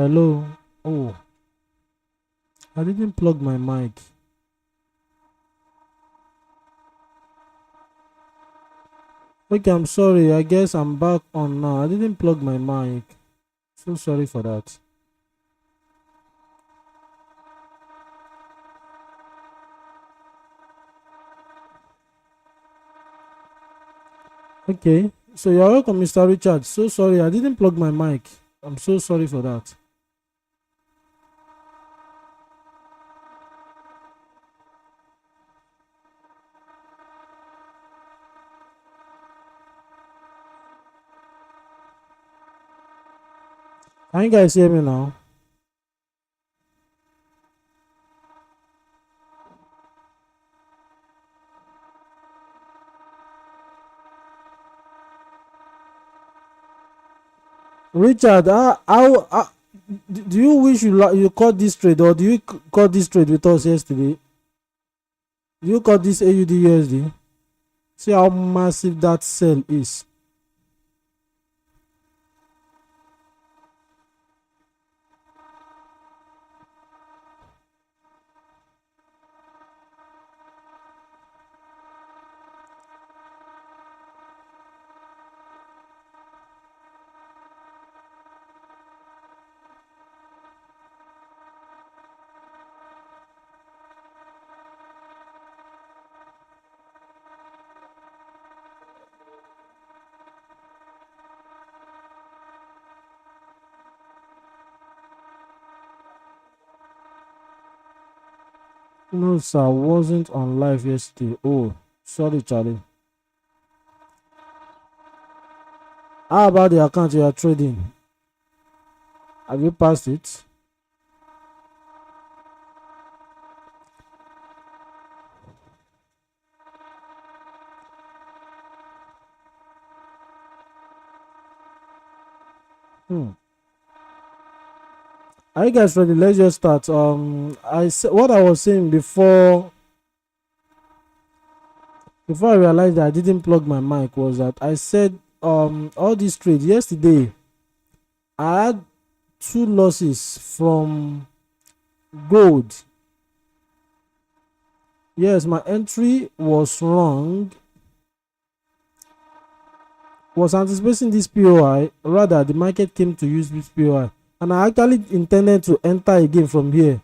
Hello. Oh, I didn't plug my mic. Okay, I'm sorry. I guess I'm back on now. I didn't plug my mic. So sorry for that. Okay. So you're welcome, Mr. Richard. So sorry. I didn't plug my mic. I'm so sorry for that. Can you guys hear me now? Richard, do you wish you caught this trade, or do you caught this trade with us yesterday? Do you caught this AUD USD? See how massive that sell is. No, sir, wasn't on live yesterday. Oh, sorry, Charlie. How about the account you are trading? Have you passed it? Hmm. Are you guys ready? Let's just start. What I was saying before I realized that I didn't plug my mic was that I said all these trades yesterday. I had two losses from gold. Yes, my entry was wrong. Was anticipating this POI, rather the market came to use this POI, and I actually intended to enter again from here,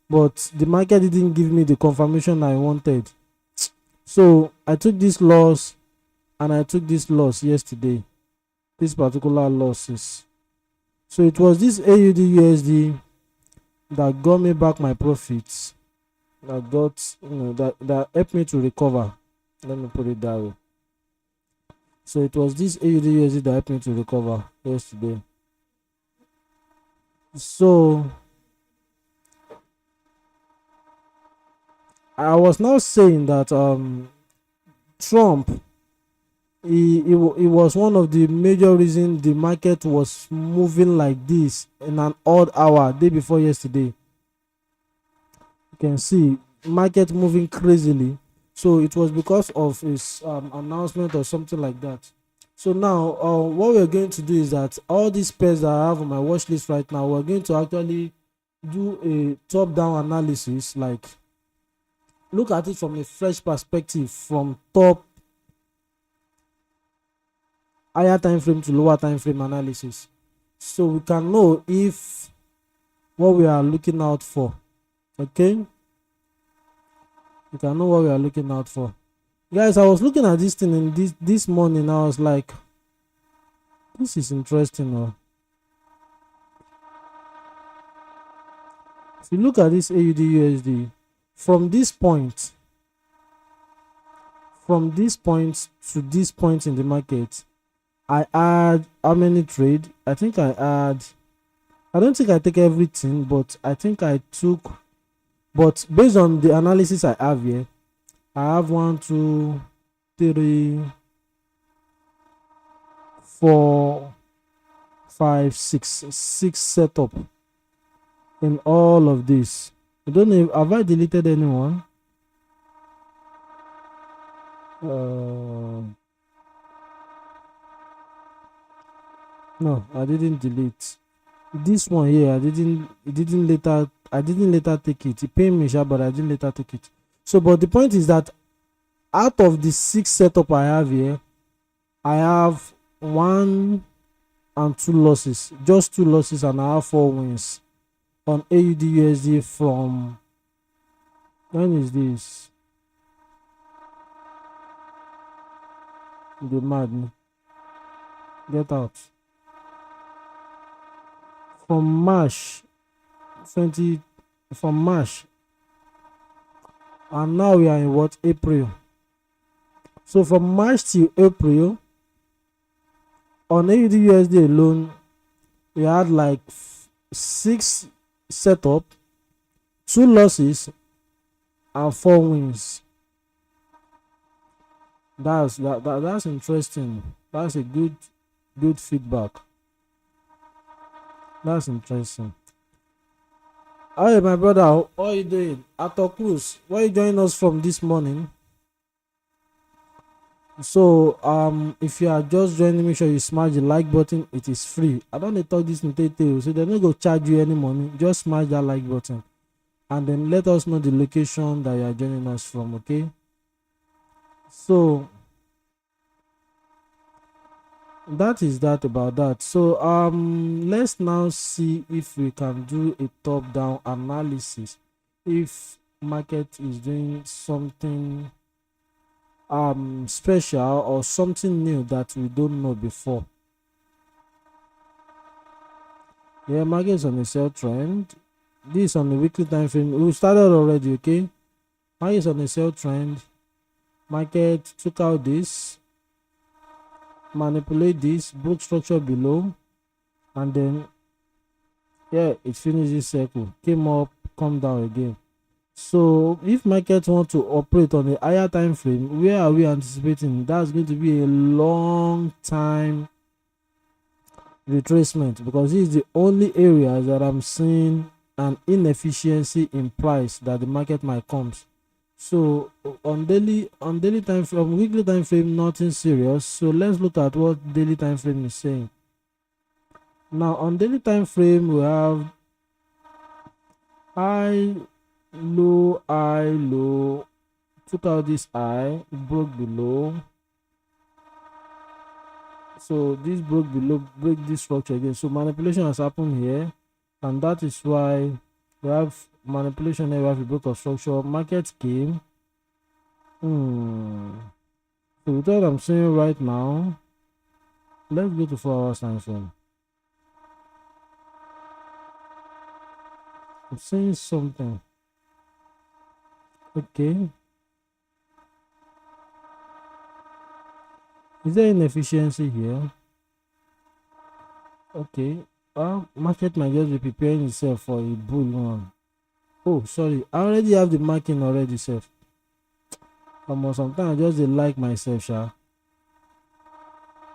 but the market didn't give me the confirmation I wanted. So I took this loss, and I took this loss yesterday, this particular losses. So it was this AUD USD that got me back my profits, that got that helped me to recover. Let me put it that way. So it was this AUD USD that helped me to recover yesterday. So I was now saying that Trump, he was one of the major reasons the market was moving like this in an odd hour day before yesterday. You can see market moving crazily. So it was because of his announcement or something like that. So now what we're going to do is that all these pairs that I have on my watch list right now, we're going to actually do a top-down analysis, like look at it from a fresh perspective, from top higher time frame to lower time frame analysis, so we can know if what we are looking out for. Okay, we can know what we are looking out for. Guys, I was looking at this thing in this morning. I was like, this is interesting. If you look at this AUD USD from this point to this point in the market, I had how many trade? I think I don't think I take everything, but I think I took, but based on the analysis I have here, I have 1 2 3 4 5 6 setup in all of this. I don't know, have I deleted anyone? No, I didn't delete. This one here, I didn't later take it. It paid me, sha, but I didn't later take it. So, but the point is that out of the 6 setup I have here, I have 1 and 2 losses, just 2 losses, and I have 4 wins on AUD USD from, when is this? The mad, get out. From March 20, from March, and now we are in what, April. So from March till April, on AUD USD alone, we had like 6 setup, 2 losses, and 4 wins. That's interesting. That's a good feedback. That's interesting. Hey, my brother, how are you doing? Atocus, where you joining us from this morning? So if you are just joining, make sure you smash the like button. It is free. I don't talk this in detail, so they're not gonna charge you any money. Just smash that like button, and then let us know the location that you are joining us from. Okay, so that is that about that. So let's now see if we can do a top down analysis if market is doing something special or something new that we don't know before. Yeah, market is on a sell trend. This on the weekly time frame. We started already. Okay, market is on a sell trend. Market took out this, manipulate this, broke structure below, and then yeah, it finished this circle, came up, come down again. So if market want to operate on a higher time frame, where are we anticipating? That's going to be a long time retracement, because this is the only area that I'm seeing an inefficiency in price that the market might comes. So on daily time frame, weekly time frame, nothing serious. So let's look at what daily time frame is saying. Now on daily time frame, we have high, low, took out this high, broke below. So this broke below, break this structure again. So manipulation has happened here, and that is why we have manipulation here. We have a break of structure. Market came. So with what I'm saying right now, let's go to 4 hours time frame. I'm saying something. Okay. Is there inefficiency here? Okay. Market might just be preparing itself for a bull run. Oh, sorry. I already have the marking already, self. Sometimes I just like myself, sha.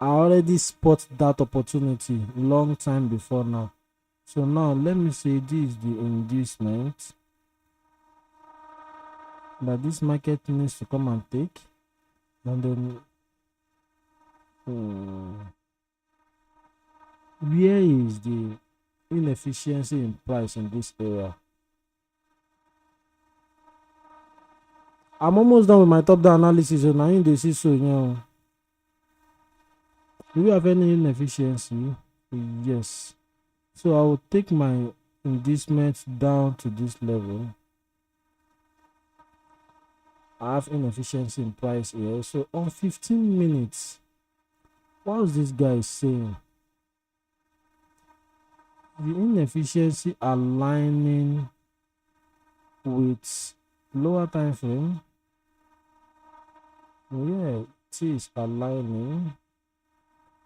I already spot that opportunity long time before now. So now let me say this is the inducement that this market needs to come and take, and then where is the inefficiency in price in this area? I'm almost done with my top down analysis, so now in the see, so you know, do we have any inefficiency? Yes. So I will take my inducement down to this level. I have inefficiency in price here. So on 15 minutes, what's this guy saying? The inefficiency aligning with lower time frame. Yeah, it is aligning.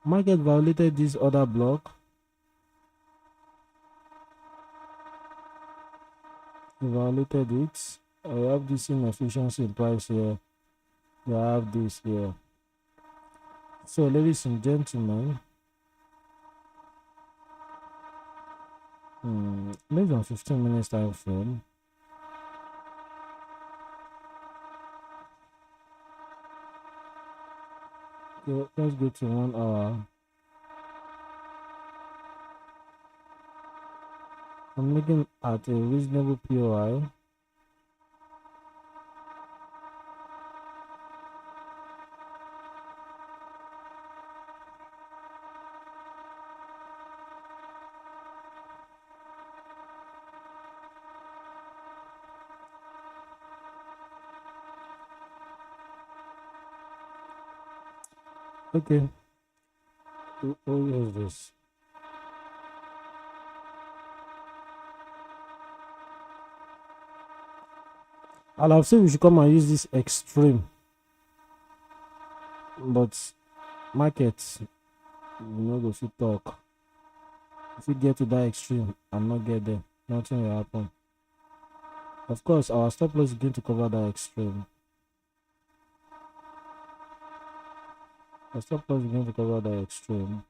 Market violated this other block. Violated it. I have this inefficiency in price here. I have this here. So ladies and gentlemen, based on 15 minutes time frame, okay, let's go to 1 hour. I'm looking at a reasonable POI. Okay, who is this? I'll have said we should come and use this extreme, but markets, you know, go fit talk. If we get to that extreme and not get there, nothing will happen. Of course, our stop loss is going to cover that extreme. Our stop loss is going to cover that extreme.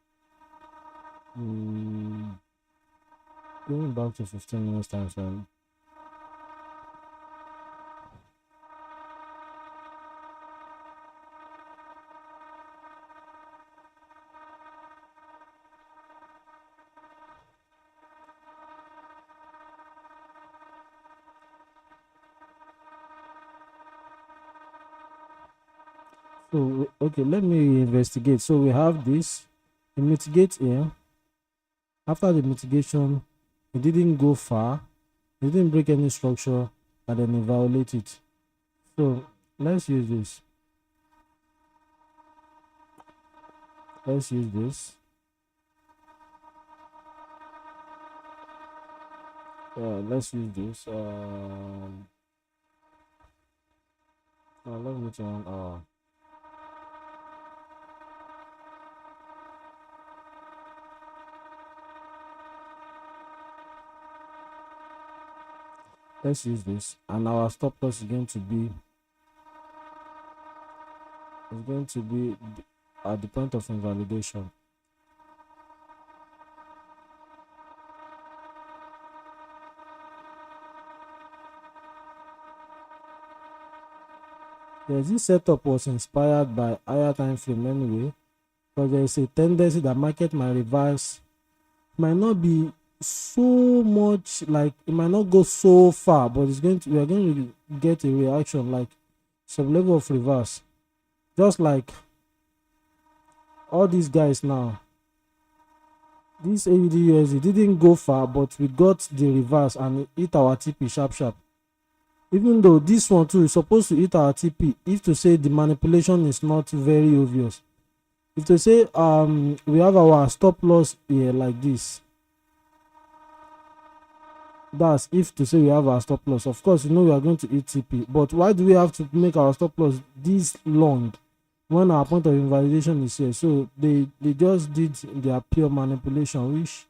Going back to 15 minutes time frame. So okay, let me investigate. So we have this, we mitigate here. After the mitigation, it didn't go far, it didn't break any structure, and then it violate it. So let's use this. Let's use this. Let's use this. Let me turn let's use this, and our stop loss is going to be at the point of invalidation. Yes, this setup was inspired by higher time frame anyway, but there is a tendency that market might reverse, might not be so much, like it might not go so far, but it's going to, we are going to get a reaction, like some level of reverse, just like all these guys now. This AUD didn't go far, but we got the reverse and it hit our TP sharp. Even though this one too is supposed to hit our TP, if to say the manipulation is not very obvious. If to say we have our stop loss here like this, that's if to say we have our stop loss. Of course, you know we are going to hit TP, but why do we have to make our stop loss this long when our point of invalidation is here? So they just did their pure manipulation, which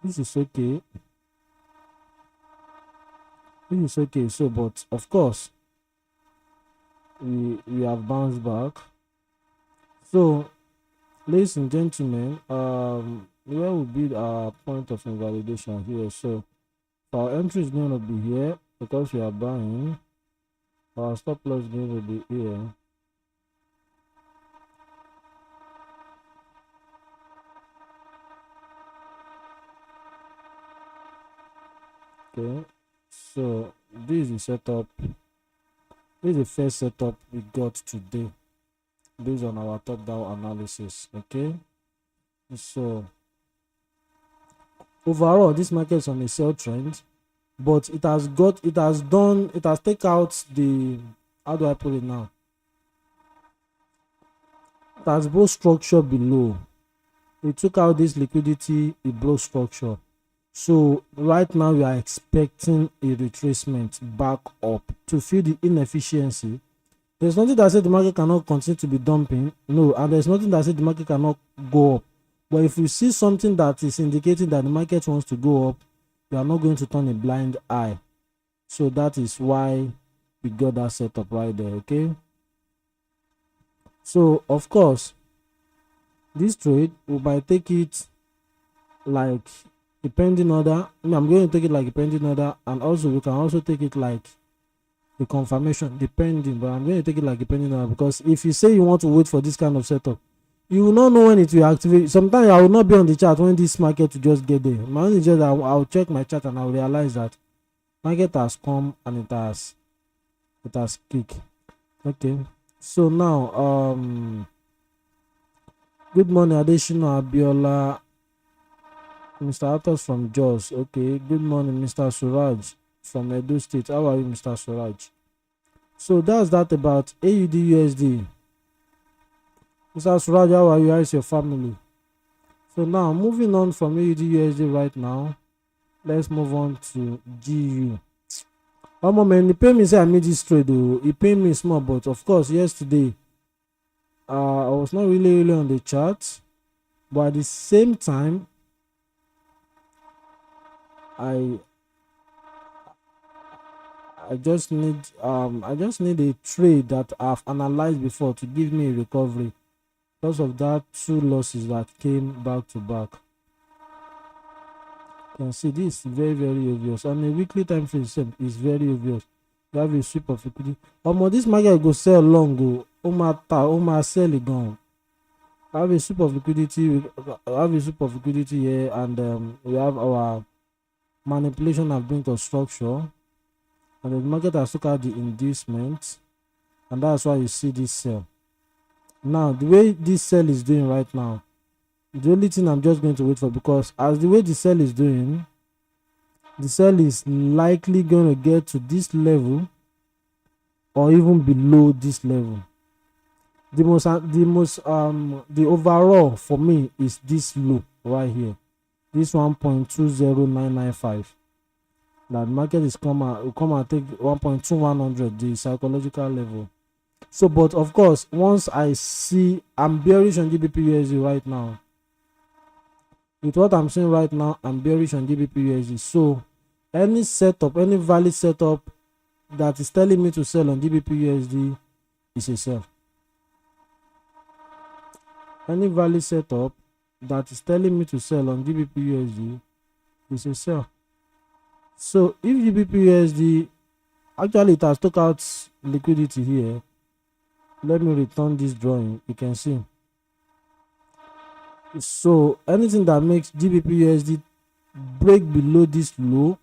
this is okay. This is okay. So, but of course, we have bounced back. So, ladies and gentlemen, where will be our point of invalidation here? So our entry is going to be here because we are buying. Our stop loss is going to be here. Okay, so this is the setup. This is the first setup we got today based on our top down analysis. Okay, so overall this market is on a sell trend, but it has take out the, how do I put it now, it has broke structure below. It took out this liquidity, it broke structure. So right now we are expecting a retracement back up to feel the inefficiency. There's nothing that said the market cannot continue to be dumping, no, and there's nothing that said the market cannot go up. But if you see something that is indicating that the market wants to go up, you are not going to turn a blind eye. So that is why we got that setup right there. Okay, so of course this trade we might take it like a pending order. I'm going to take it like a pending order, and also we can also take it like the confirmation depending, but I'm going to take it like a pending order, because if you say you want to wait for this kind of setup, you will not know when it will activate. Sometimes I will not be on the chart when this market will just get there. My only just I'll check my chart and I'll realize that market has come and it has kicked. Okay, so now good morning Adeshina Abiola, Mr. Atos from Jos. Okay, good morning Mr. Suraj from Edo State. How are you, Mr. Suraj? So that's that about AUD USD. Mr. Suraj, how are you? How is your family? So now moving on from AUD USD right now, let's move on to GU. Man, he pay me say I made this trade though. He paid me small, but of course yesterday I was not really on the chart, but at the same time I just need a trade that I've analyzed before to give me a recovery because of that 2 losses that came back to back. You can see this very obvious. On a weekly time frame is very obvious. You have a sweep of liquidity. This market go sell long go. Sell it gone. I have a sweep of liquidity. Here, and we have our manipulation of being to structure, and the market has took out the inducement, and that's why you see this sell. Now the way this sell is doing right now, the only thing I'm just going to wait for, because as the way the sell is doing, the sell is likely going to get to this level or even below this level. The overall for me is this low right here, this 1.20995. That market is will come and take 1.2100, the psychological level. So, but of course, once I see, I'm bearish on GBP USD right now. With what I'm saying right now, I'm bearish on GBP USD. So any setup, any valid setup that is telling me to sell on GBP USD is a sell. Any valid setup that is telling me to sell on GBP USD is a sell. So if GBP USD, actually it has took out liquidity here. Let me return this drawing. You can see. So anything that makes GBP USD break below this low,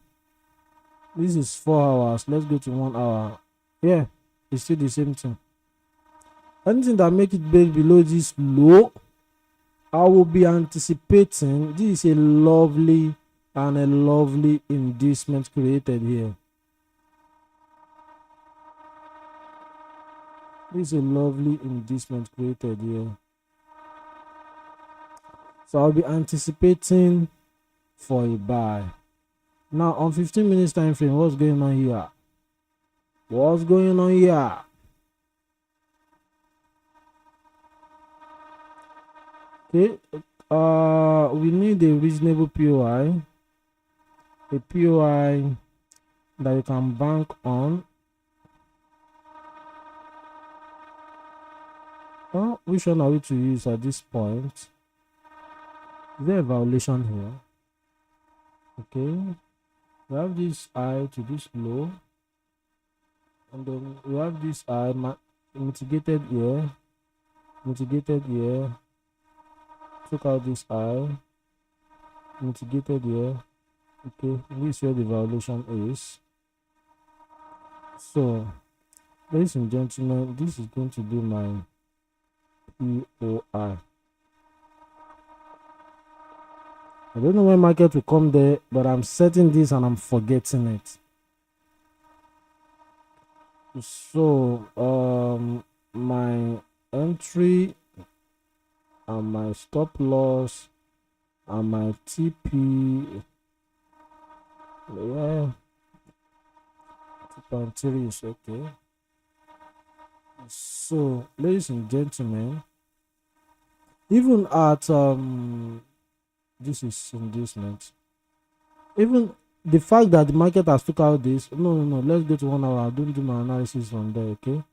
this is 4 hours. Let's go to 1 hour. Yeah, it's still the same thing. Anything that makes it break below this low, I will be anticipating. This is a lovely inducement created here. This is a lovely inducement created here. So I'll be anticipating for a buy. Now on 15 minutes time frame, what's going on here? What's going on here? Okay, we need a reasonable POI, a POI that you can bank on. Which one are we to use at this point? Is there a violation here? Okay, we have this high to this low, and then we have this high mitigated here, took out this high, mitigated here. Okay, this is where the violation is. So ladies and gentlemen, this is going to be my POI. I don't know when market will come there, but I'm setting this and I'm forgetting it. So my entry and my stop loss and my TP, yeah, 2.3 is okay. So ladies and gentlemen, even at this is inducement, even the fact that the market has took out this, no, let's go to 1 hour. I don't do my analysis from there. Okay,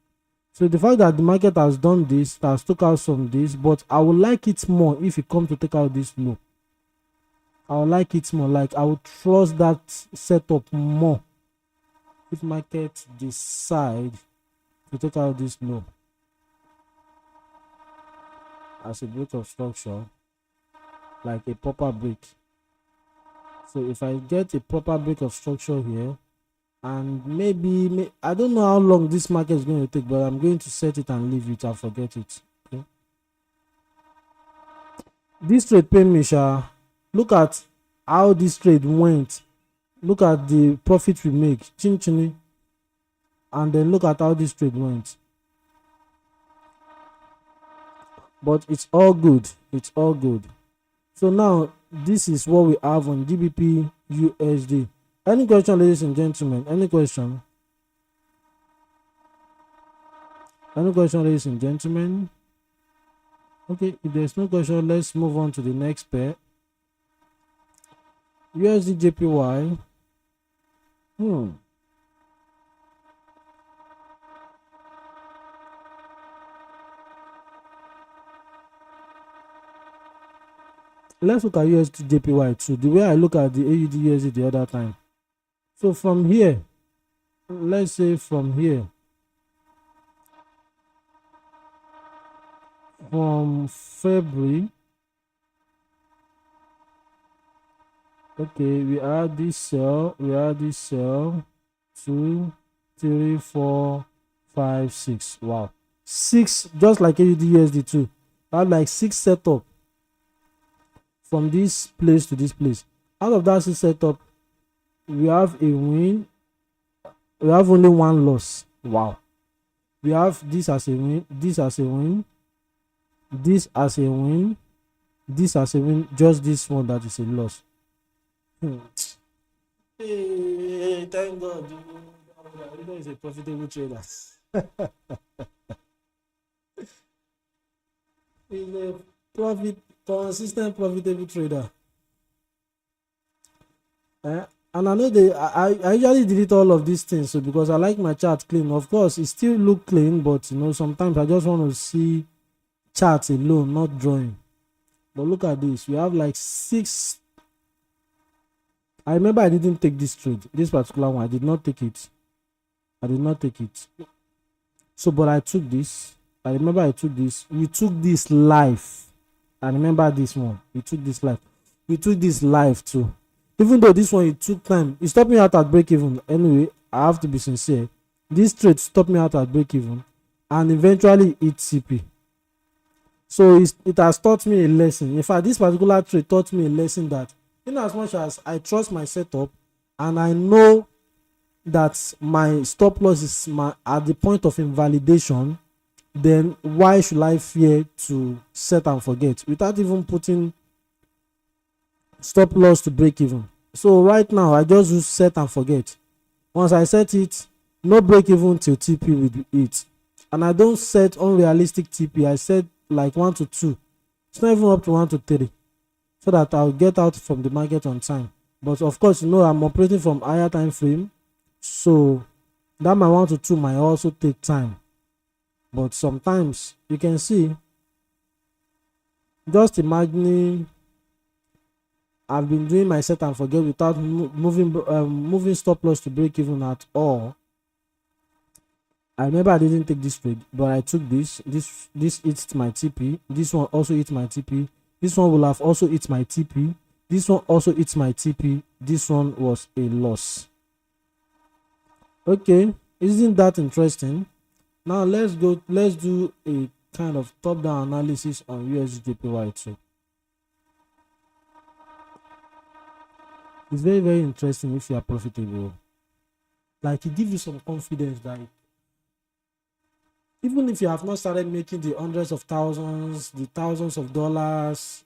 so the fact that the market has done this, has took out some this, but I would like it more if it comes to take out this low. I would like it more, like I would trust that setup more if market decide to take out this low. as a break of structure, like a proper break. So if I get a proper break of structure here, and maybe I don't know how long this market is going to take, but I'm going to set it and leave it and forget it. Okay, this trade pay me, sha. Look at how this trade went. Look at the profit we make, chin chin, and then look at how this trade went. But it's all good, it's all good. So now this is what we have on GBP USD. Any question, ladies and gentlemen? Any question? Any question, ladies and gentlemen? Okay, if there's no question, let's move on to the next pair. USD JPY. Let's look at USD JPY too, the way I look at the AUD USD the other time. So from here, let's say from here, from February, okay, we add this cell, 2, 3, 4, 5, 6. Wow, 6, just like AUD USD too. I have like 6 setup from this place to this place. Out of that 6 setup, we have a win, we have only 1 loss. Wow, we have this as a win, this as a win, this as a win, this as a win, just this one that is a loss. Hey, thank God, Aridoh is a profitable trader. He's a consistent profitable trader. And I know I usually delete all of these things, so because I like my chart clean. Of course, it still look clean, but sometimes I just want to see charts alone, not drawing. But look at this, we have like 6. I remember I didn't take this trade, this particular one. I did not take it. So, but I took this. I remember I took this. We took this live. I remember this one. We took this live. We took this live too. Even though this one, it took time. It stopped me out at break even. Anyway, I have to be sincere. This trade stopped me out at break even, and eventually it CP. So it has taught me a lesson. In fact, this particular trade taught me a lesson that, in as much as I trust my setup and I know that my stop loss is at the point of invalidation, then why should I fear to set and forget without even putting stop loss to break even? So right now I just use set and forget. Once I set it, no break even till TP with it, and I don't set unrealistic TP. I set like 1 to 2. It's not even up to 1 to 3, so that I'll get out from the market on time. But of course, I'm operating from higher time frame, so that my 1 to 2 might also take time. But sometimes you can see, just imagining I've been doing my set and forget without moving stop loss to break even at all. I remember I didn't take this trade, but I took this hits my TP. This one also hits my TP. This one will have also hit my TP. This one also hits my TP. This one was a loss. Okay, isn't that interesting? Now let's do a kind of top-down analysis on USD/JPY too. It's very, very interesting if you are profitable. Like, it gives you some confidence that even if you have not started making the hundreds of thousands, the thousands of dollars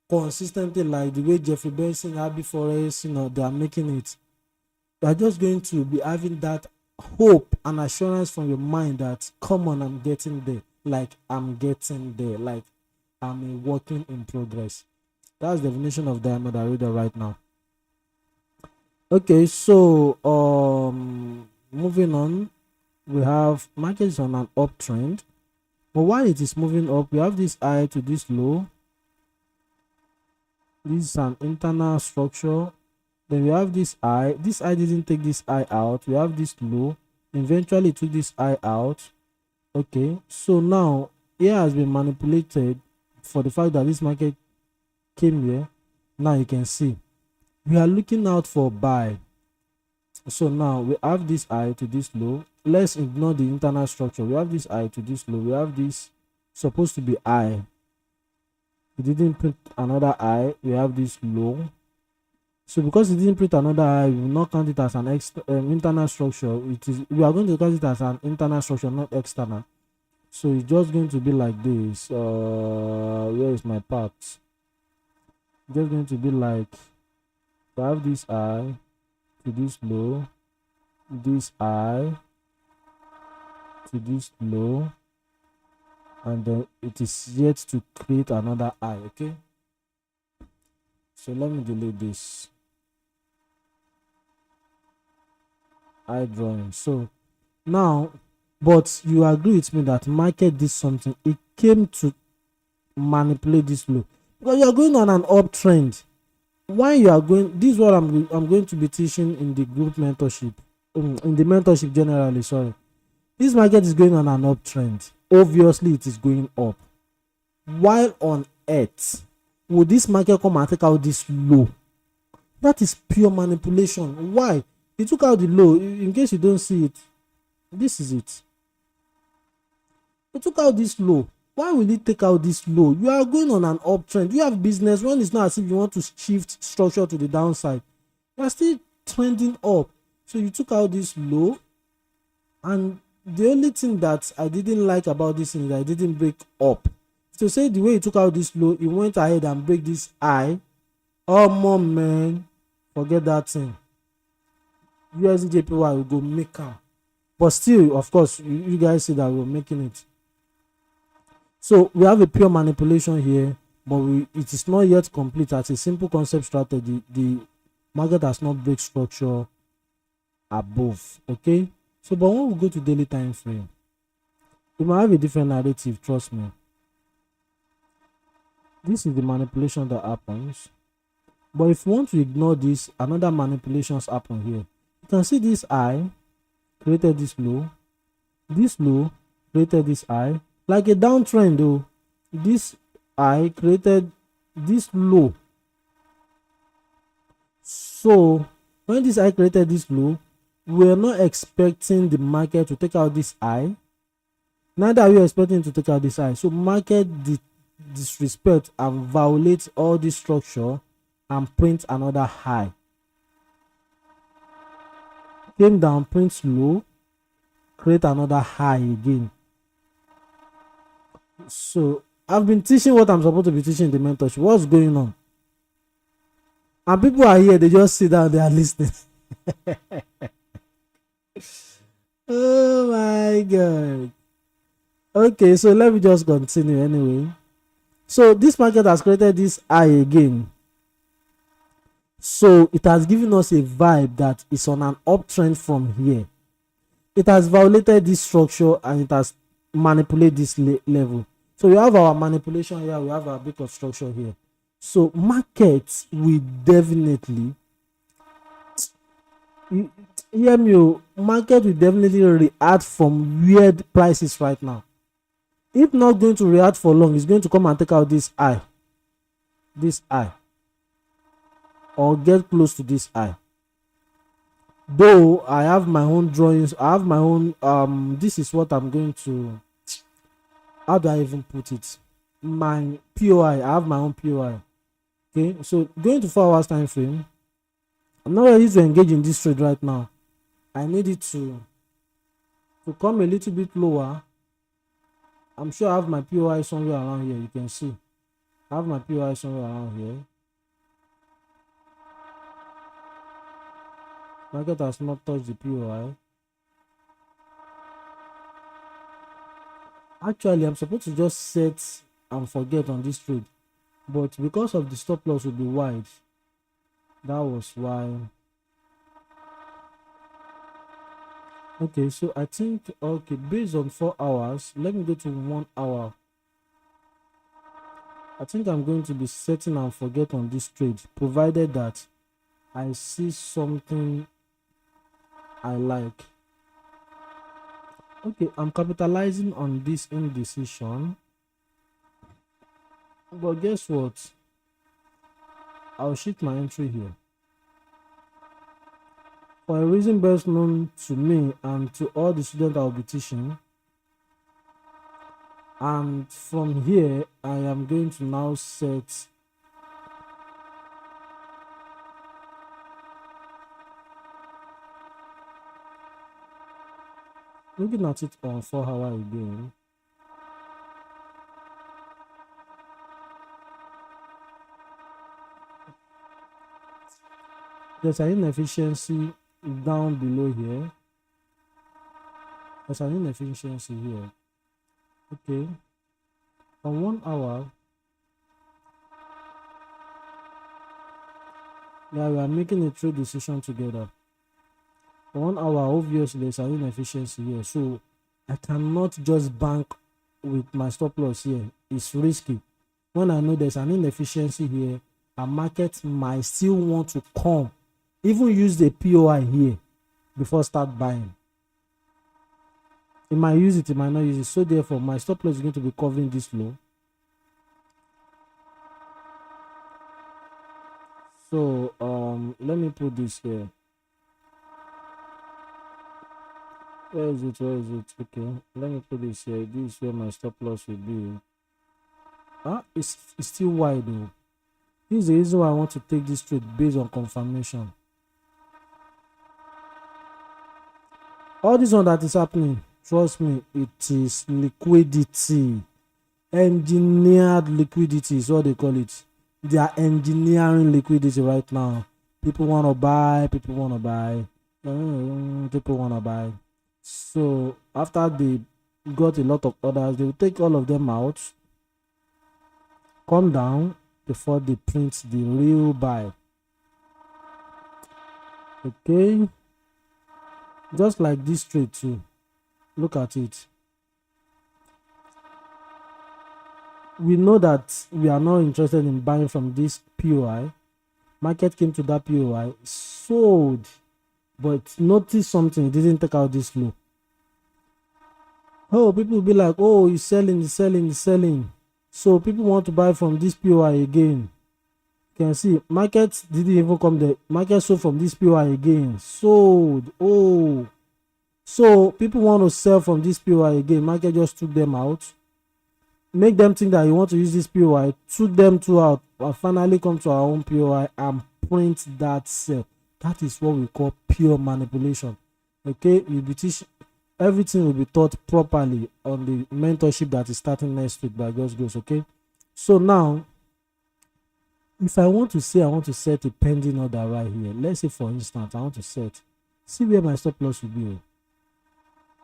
consistently, like the way Jeffrey Benson, Abby Forex, they are making it, you are just going to be having that hope and assurance from your mind that, come on, I'm getting there. Like, I'm getting there. Like, I'm a working in progress. That's the definition of diamond Aridoh right now. Okay, so moving on, we have markets on an uptrend, but while it is moving up, we have this high to this low. This is an internal structure. Then we have this high. This high didn't take this high out. We have this low. Eventually took this high out. Okay, so now here has been manipulated for the fact that this market came here. Now you can see we are looking out for buy. So now we have this high to this low. Let's ignore the internal structure. We have this high to this low. We have this supposed to be high. We didn't print another high. We have this low. So because it didn't print another high, we will not count it as an internal structure. We are going to count it as an internal structure, not external. So it's just going to be like this. Where is my part? Just going to be like, we have this high to this low, this high to this low, and then it is yet to create another high. Okay, so let me delete this eye drawing. So now, but you agree with me that market did something. It came to manipulate this low because you are going on an uptrend. Why you are going, this is what I'm going to be teaching in the group mentorship, in the mentorship generally. Sorry, this market is going on an uptrend. Obviously it is going up. While on earth would this market come and take out this low? That is pure manipulation. Why? He took out the low. In case you don't see it, this is it. He took out this low. Why will it take out this low? You are going on an uptrend. You have business when it's not as if you want to shift structure to the downside. You are still trending up. So you took out this low, and the only thing that I didn't like about this is that it didn't break up. To say the way he took out this low, it went ahead and break this high. Oh man, forget that thing. USDJPY will go make am, but still, of course, you guys see that we're making it. So we have a pure manipulation here, but it is not yet complete. As a simple concept strategy, the market has not break structure above. Okay, so but when we go to daily time frame, we might have a different narrative. Trust me. This is the manipulation that happens, but if you want to ignore this, another manipulations happen here. You can see this high created this low created this high, like a downtrend though. This high created this low. So when this high created this low, we're not expecting the market to take out this high, neither are we expecting to take out this high. So market disrespect and violate all this structure and print another high. Came down, print low, create another high again. So I've been teaching what I'm supposed to be teaching in the mentorship. What's going on? And people are here, they just sit down, they are listening. Oh my god. Okay, so let me just continue anyway. So this market has created this high again. So it has given us a vibe that is on an uptrend from here. It has violated this structure and it has manipulated this level. So we have our manipulation here, we have our break of structure here. So markets will definitely, hear me, market will definitely react from weird prices right now. If not going to react for long, it's going to come and take out this high, or get close to this high. Though I have my own drawings, I have my own this is what I'm going to, how do I even put it, my POI. I have my own POI. Okay, so going to 4 hours time frame, I'm not ready to engage in this trade right now. I need it to come a little bit lower. I'm sure I have my POI somewhere around here. You can see I have my POI somewhere around here. Market has not touched the POI. Actually, I'm supposed to just set and forget on this trade, but because of the stop loss will be wide, that was why. Okay, so I think, okay, based on 4 hours, let me go to 1 hour. I think I'm going to be setting and forget on this trade, provided that I see something I like. Okay, I'm capitalizing on this indecision. But guess what? I'll shift my entry here. For a reason best known to me and to all the students I'll be teaching. And from here, I am going to now set looking at it on 4 hours again. There's an inefficiency down below here. There's an inefficiency here. Okay. On 1 hour, yeah, we are making a trade decision together. For 1 hour, obviously there's an inefficiency here, so I cannot just bank with my stop loss here. It's risky. When I know there's an inefficiency here, a market might still want to come, even use the POI here before start buying. It might use it, it might not use it. So therefore, my stop loss is going to be covering this low. So let me put this here. Where is it? Where is it? Okay, let me put this here. This is where my stop loss will be. It's still wide though. This is the reason why I want to take this trade based on confirmation. All this one that is happening, trust me, it is liquidity. Engineered liquidity is what they call it. They are engineering liquidity right now. People want to buy, people want to buy, people want to buy. So after they got a lot of orders, they will take all of them out, come down before they print the real buy. Okay, just like this trade too. Look at it. We know that we are not interested in buying from this POI. Market came to that POI, sold, but notice something, it didn't take out this low. Oh, people will be like, oh, he's selling, he's selling, he's selling. So people want to buy from this POI again. You can see market didn't even come there. Market sold from this POI again, sold. Oh, so people want to sell from this POI again. Market just took them out, make them think that you want to use this POI, took them two out, and finally come to our own POI and print that sell. That is what we call pure manipulation. Okay, you'll be teaching, everything will be taught properly on the mentorship that is starting next week by God's grace. Okay, so now if I want to say I want to set a pending order right here, let's say for instance I want to set, see where my stop loss will be.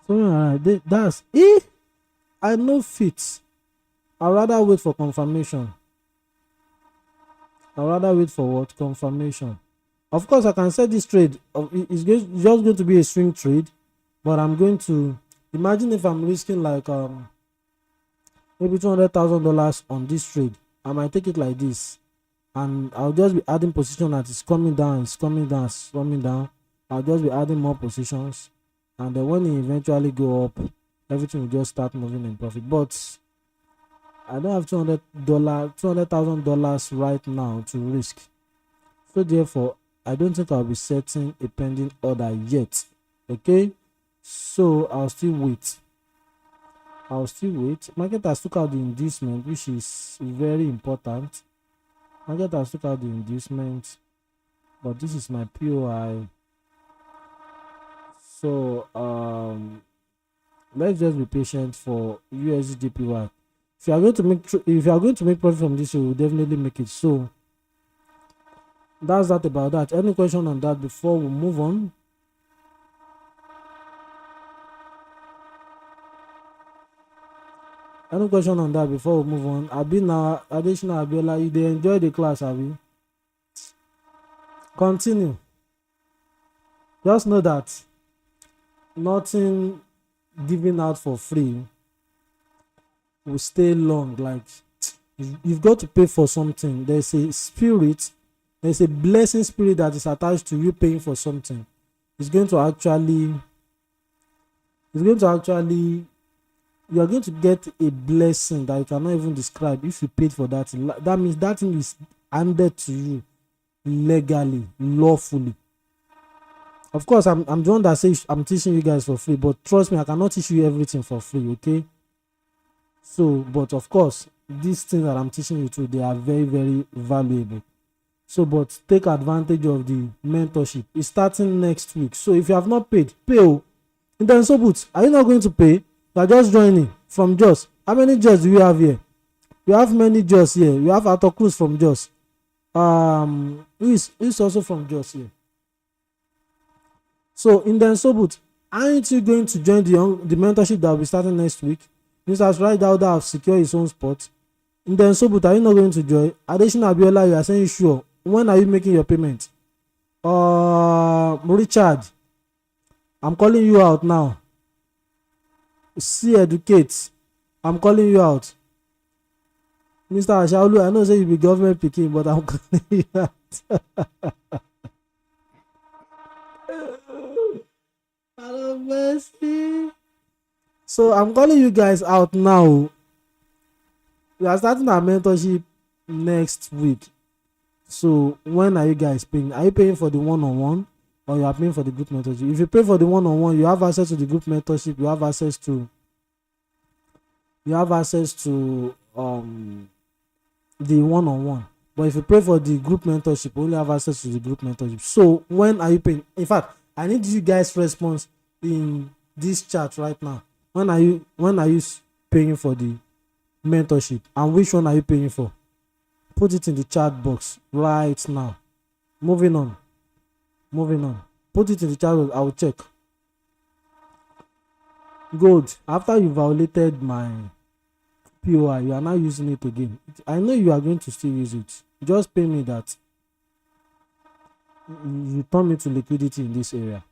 So that's it. I know fit. I'd rather wait for confirmation. I'd rather wait for what? Confirmation. Of course, I can set this trade. It's just going to be a swing trade, but I'm going to imagine if I'm risking like maybe $200,000 on this trade. I might take it like this, and I'll just be adding position that is coming down, it's coming down, it's coming down. I'll just be adding more positions, and then when it eventually go up, everything will just start moving in profit. But I don't have $200,000 right now to risk. So therefore, I don't think I'll be setting a pending order yet. Okay, so I'll still wait. Market has took out the inducement, which is very important. Market has took out the inducement, but this is my POI. So let's just be patient for USDPY. If you are going to make profit from this, you will definitely make it. So that's that about that. Any question on that before we move on? Any question on that before we move on? Now, additional Abiola, you they enjoy the class, Abi? Continue. Just know that nothing given out for free will stay long. Like, you've got to pay for something. There's a spirit, there's a blessing spirit that is attached to you paying for something. It's going to actually you are going to get a blessing that you cannot even describe if you paid for that thing. That means that thing is handed to you legally, lawfully. Of course, I'm the one that says I'm teaching you guys for free, but trust me, I cannot teach you everything for free, okay? So, but of course, these things that I'm teaching you to, they are very, very valuable. So, but take advantage of the mentorship. It's starting next week. So, if you have not paid, pay. And then, so but are you not going to pay? You are just joining from Jos. How many Jos do we have here? We have many Jos here. We have Arthur Cruz from Jos. Who is also from Jos here. So, in the Sobut, aren't you going to join the mentorship that will be starting next week? Mr. Aridoh have secured his own spot. In the Sobut, are you not going to join? Adesina Abiola, you are saying sure. When are you making your payment? Richard, I'm calling you out now. See, educate. I'm calling you out. Mr. Ashaolu, I know say you be government picking, but I'm calling you out. So I'm calling you guys out now. We are starting our mentorship next week. So when are you guys paying? Are you paying for the one-on-one, or you are paying for the group mentorship? If you pay for the one-on-one, you have access to the group mentorship. You have access to the one-on-one. But if you pay for the group mentorship, you only have access to the group mentorship. So when are you paying? In fact, I need you guys' response in this chat right now. When are you paying for the mentorship, and which one are you paying for? Put it in the chat box right now. Moving on. Put it in the chat box. I will check. Good. After you violated my POI, you are now using it again. I know you are going to still use it. Just pay me that. You turn me to liquidity in this area.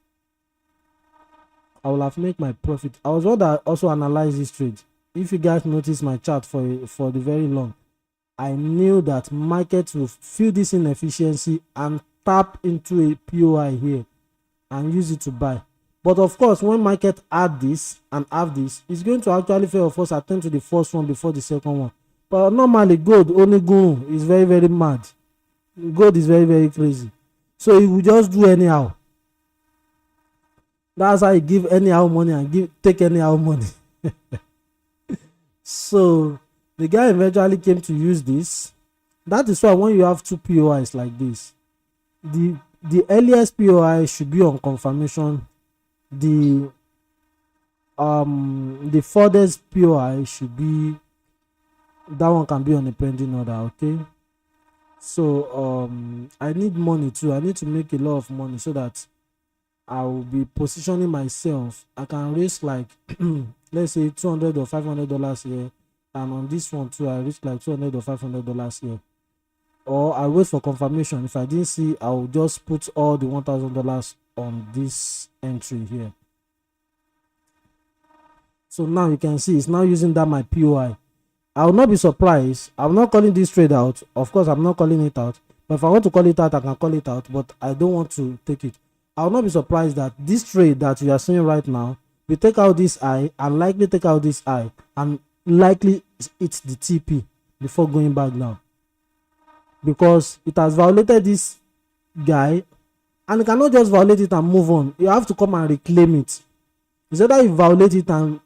I will have made my profit. I was one that also analyzed this trade. If you guys notice my chart for the very long, I knew that markets will feel this inefficiency and tap into a POI here and use it to buy. But of course, when market add this and have this, it's going to actually fail of us attend to the first one before the second one. But normally, gold only guru is very, very mad. Gold is very, very crazy. So he will just do anyhow. That's how he give anyhow money and take anyhow money. So the guy eventually came to use this. That is why when you have two POIs like this, the earliest POI should be on confirmation. The furthest POI should be, that one can be on a pending order. Okay. So I need money too. I need to make a lot of money so that I will be positioning myself. I can risk like let's say $200 or $500 here, and on this one too I risk like $200 or $500 here. Or I wait for confirmation. If I didn't see, I will just put all the $1,000 on this entry here. So now you can see it's now using that my POI. I will not be surprised. I'm not calling this trade out. Of course, I'm not calling it out. But if I want to call it out, I can call it out. But I don't want to take it. I will not be surprised that this trade that you are seeing right now will take out this eye and likely take out this eye and likely it's the TP before going back down, because it has violated this guy, and you cannot just violate it and move on. You have to come and reclaim it. It's either you violate it and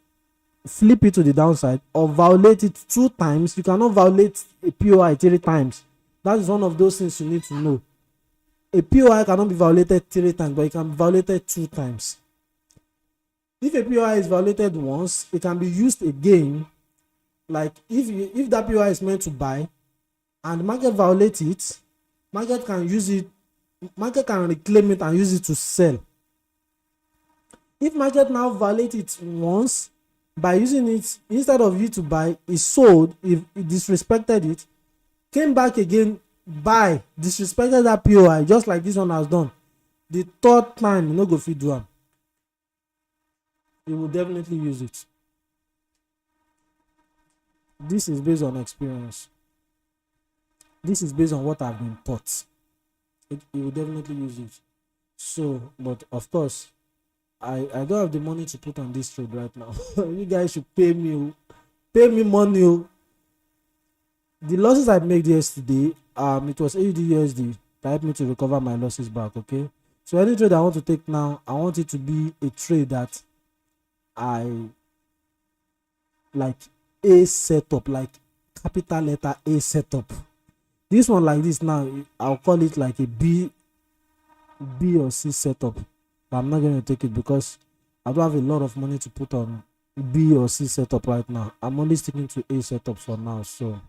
flip it to the downside, or violate it 2 times. You cannot violate a POI 3 times. That is one of those things you need to know. A POI cannot be violated 3 times, but it can be violated 2 times. If a POI is violated once, it can be used again. Like if that POI is meant to buy and the market violates it, market can use it, market can reclaim it and use it to sell. If market now violates it once, by using it, instead of you to buy, it sold, if it disrespected it, came back again, buy, disrespected that POI, just like this one has done. The 3rd time, you no go fit do am. You will definitely use it. This is based on experience. This is based on what I've been taught. You will definitely use it. So, but of course, I don't have the money to put on this trade right now. You guys should pay me. Pay me money. The losses I made yesterday, it was AUD that helped me to recover my losses back. Okay, so any trade I want to take now, I want it to be a trade that I like, a setup, like capital letter A setup. This one like this now, I'll call it like a B or C setup, but I'm not going to take it because I don't have a lot of money to put on B or C setup right now. I'm only sticking to A setup for now. So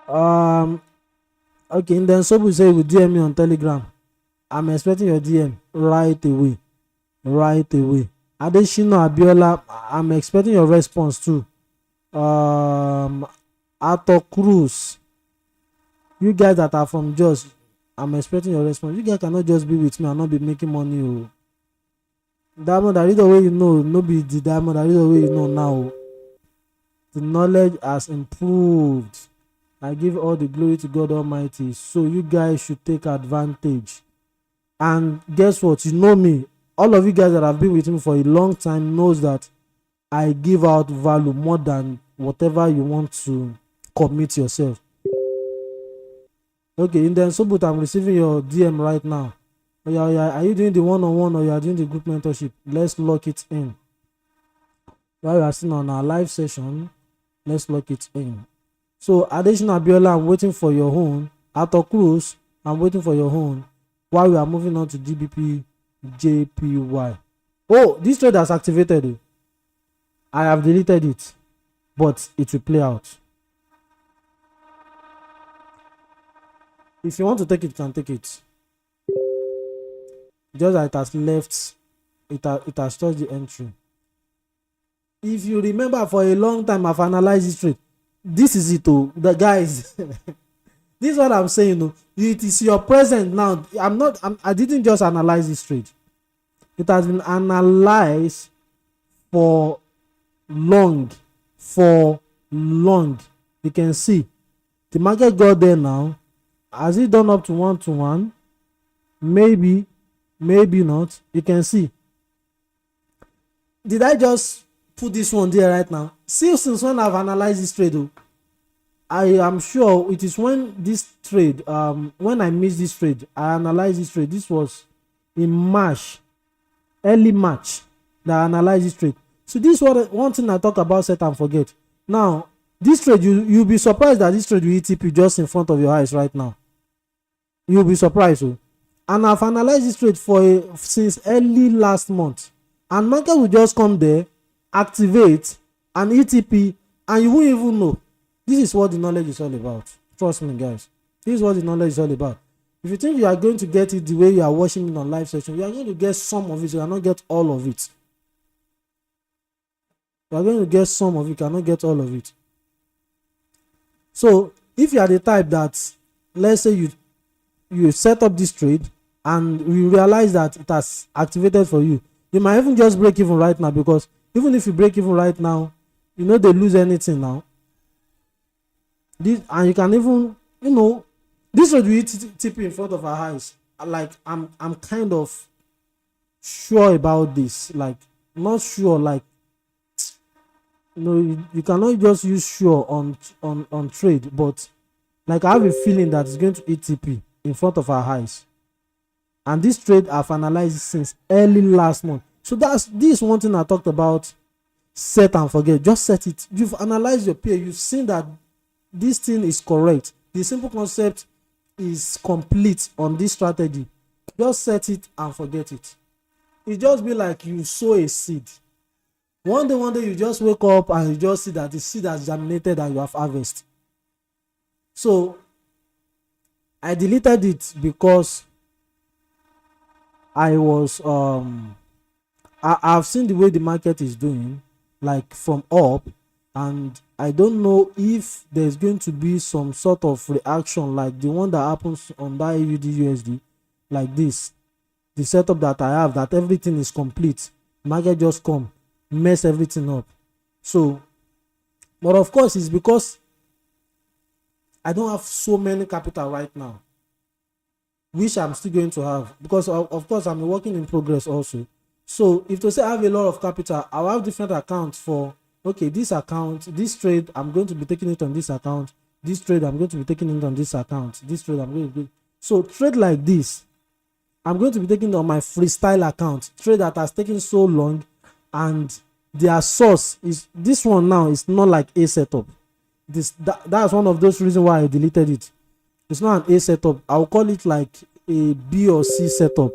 okay, and then Sobu say you DM me on Telegram. I'm expecting your DM right away. Adeshino Abiola, I'm expecting your response too. Arthur Cruz, you guys that are from Jos, I'm expecting your response. You guys cannot just be with me and not be making money. Oh. Diamond Aridoh way you know, no be the Diamond Aridoh way you know now. The knowledge has improved. I give all the glory to God Almighty. So you guys should take advantage. And guess what? You know me. All of you guys that have been with me for a long time knows that I give out value more than whatever you want to commit yourself. Okay, in then Sobut, I'm receiving your DM right now. Oh, yeah, are you doing the one-on-one or you are doing the group mentorship? Let's lock it in. While we are sitting on our live session, let's lock it in. So Adeshina Abiola, I'm waiting for your own. Arthur Cruz, I'm waiting for your own. While we are moving on to GBP JPY. Oh, this trade has activated. I have deleted it, but it will play out. If you want to take it, you can take it. Just that it has left, it has touched the entry. If you remember, for a long time I've analyzed this trade. This is it, oh, the guys. This is what I'm saying. Oh, it is your present now. I didn't just analyze this trade. It has been analyzed for long. You can see the market got there now. Has it done up to 1-to-1? Maybe not. You can see. Did I just put this one there right now? See, since when I've analyzed this trade, oh, I am sure it is when this trade, when I missed this trade, I analyzed this trade. This was in March, early March, that I analyzed this trade. So this is one thing I talk about, set and forget. Now, this trade, you'll be surprised that this trade will ETP just in front of your eyes right now. You'll be surprised. Oh. And I've analyzed this trade since early last month. And market will just come there, activate, and ETP, and you won't even know. This is what the knowledge is all about. Trust me, guys. This is what the knowledge is all about. If you think you are going to get it the way you are watching it on live session, you are going to get some of it, you cannot get all of it. You are going to get some of it, you cannot get all of it. So, if you are the type that, let's say you set up this trade and you realize that it has activated for you, you might even just break even right now, because even if you break even right now, you know they lose anything now. This, and you can even, this would be TP in front of our eyes. Like I'm kind of sure about this. Like, not sure, like, you cannot just use sure on trade, but like I have a feeling that it's going to ETP in front of our eyes. And this trade I've analyzed since early last month. So this one thing I talked about, set and forget. Just set it. You've analyzed your peer, you've seen that this thing is correct, the simple concept is complete on this strategy. Just set it and forget it. It just be like you sow a seed. One day you just wake up and you just see that the seed has germinated and you have harvested. So I deleted it because I was I've seen the way the market is doing, like from up, and I don't know if there's going to be some sort of reaction like the one that happens on that AUD USD, like this, the setup that I have, that everything is complete, market just come mess everything up. So, but of course it's because I don't have so many capital right now. which I'm still going to have, because of course I'm a working in progress also. So if to say I have a lot of capital, I'll have different accounts for, okay, this account, this trade, I'm going to be taking it on this account. This trade, I'm going to be taking it on this account. This trade, I'm going to be. So trade like this, I'm going to be taking it on my freestyle account. Trade that has taken so long, and their source is this one now. It's not like a setup. That's one of those reasons why I deleted it. It's not an A setup. I'll call it like a B or C setup.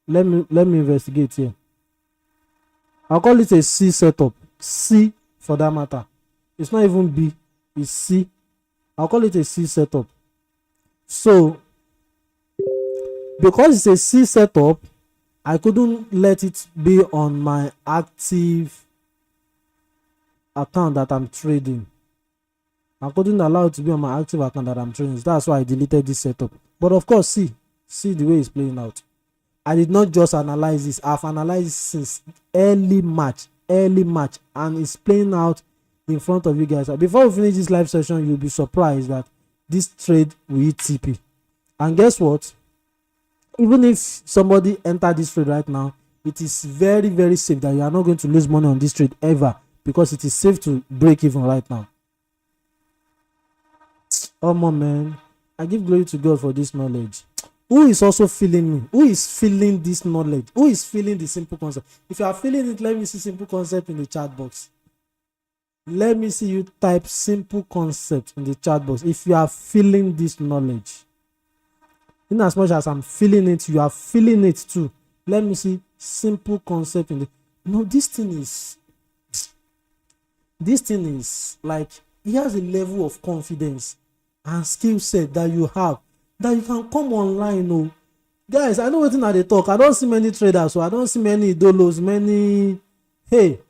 Let me investigate here. I'll call it a C setup. C for that matter. It's not even B, it's C. I'll call it a C setup. So because it's a C setup, I couldn't let it be on my active account that I'm trading. I couldn't allow it to be on my active account that I'm trading. That's why I deleted this setup. But of course, see the way it's playing out. I did not just analyze this. I've analyzed this since early March, and it's playing out in front of you guys. Before we finish this live session, you'll be surprised that this trade will hit TP. And guess what? Even if somebody enter this trade right now, it is very, very safe that you are not going to lose money on this trade ever, because it is safe to break even right now. Oh man, I give glory to God for this knowledge. Who is also feeling me? Who is feeling this knowledge? Who is feeling the simple concept? If you are feeling it, let me see simple concept in the chat box. Let me see you type simple concept in the chat box if you are feeling this knowledge. In as much as I'm feeling it, you are feeling it too. Let me see simple concept in the. No, this thing is like, he has a level of confidence and skill set that you have, that you can come online. Oh, guys, I know what they talk. I don't see many traders, so I don't see many dolos, many. Hey,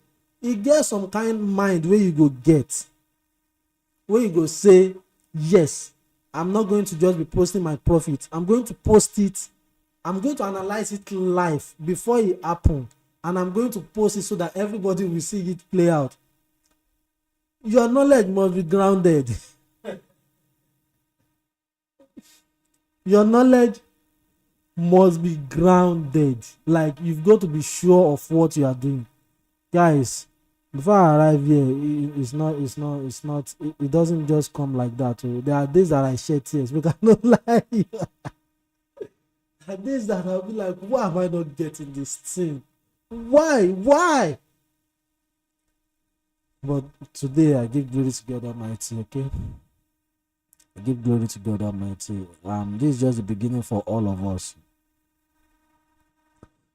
you get some kind mind where you go get, where you go say, yes, I'm not going to just be posting my profit. I'm going to post it. I'm going to analyze it live before it happens, and I'm going to post it so that everybody will see it play out. Your knowledge must be grounded. Your knowledge must be grounded. Like, you've got to be sure of what you are doing. Guys, before I arrive here, it doesn't just come like that. There are days that I shed tears, because I don't lie. There are days that I'll be like, why am I not getting this thing? Why? But today I give glory to God Almighty, okay? I give glory to God Almighty. This is just the beginning for all of us.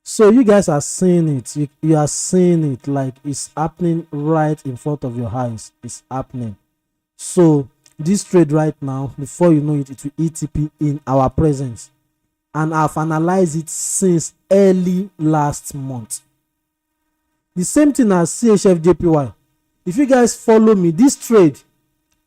So you guys are seeing it. You are seeing it like it's happening right in front of your eyes. It's happening. So this trade right now, before you know it, it will ETP in our presence. And I've analyzed it since early last month. The same thing as CHFJPY. If you guys follow me, this trade,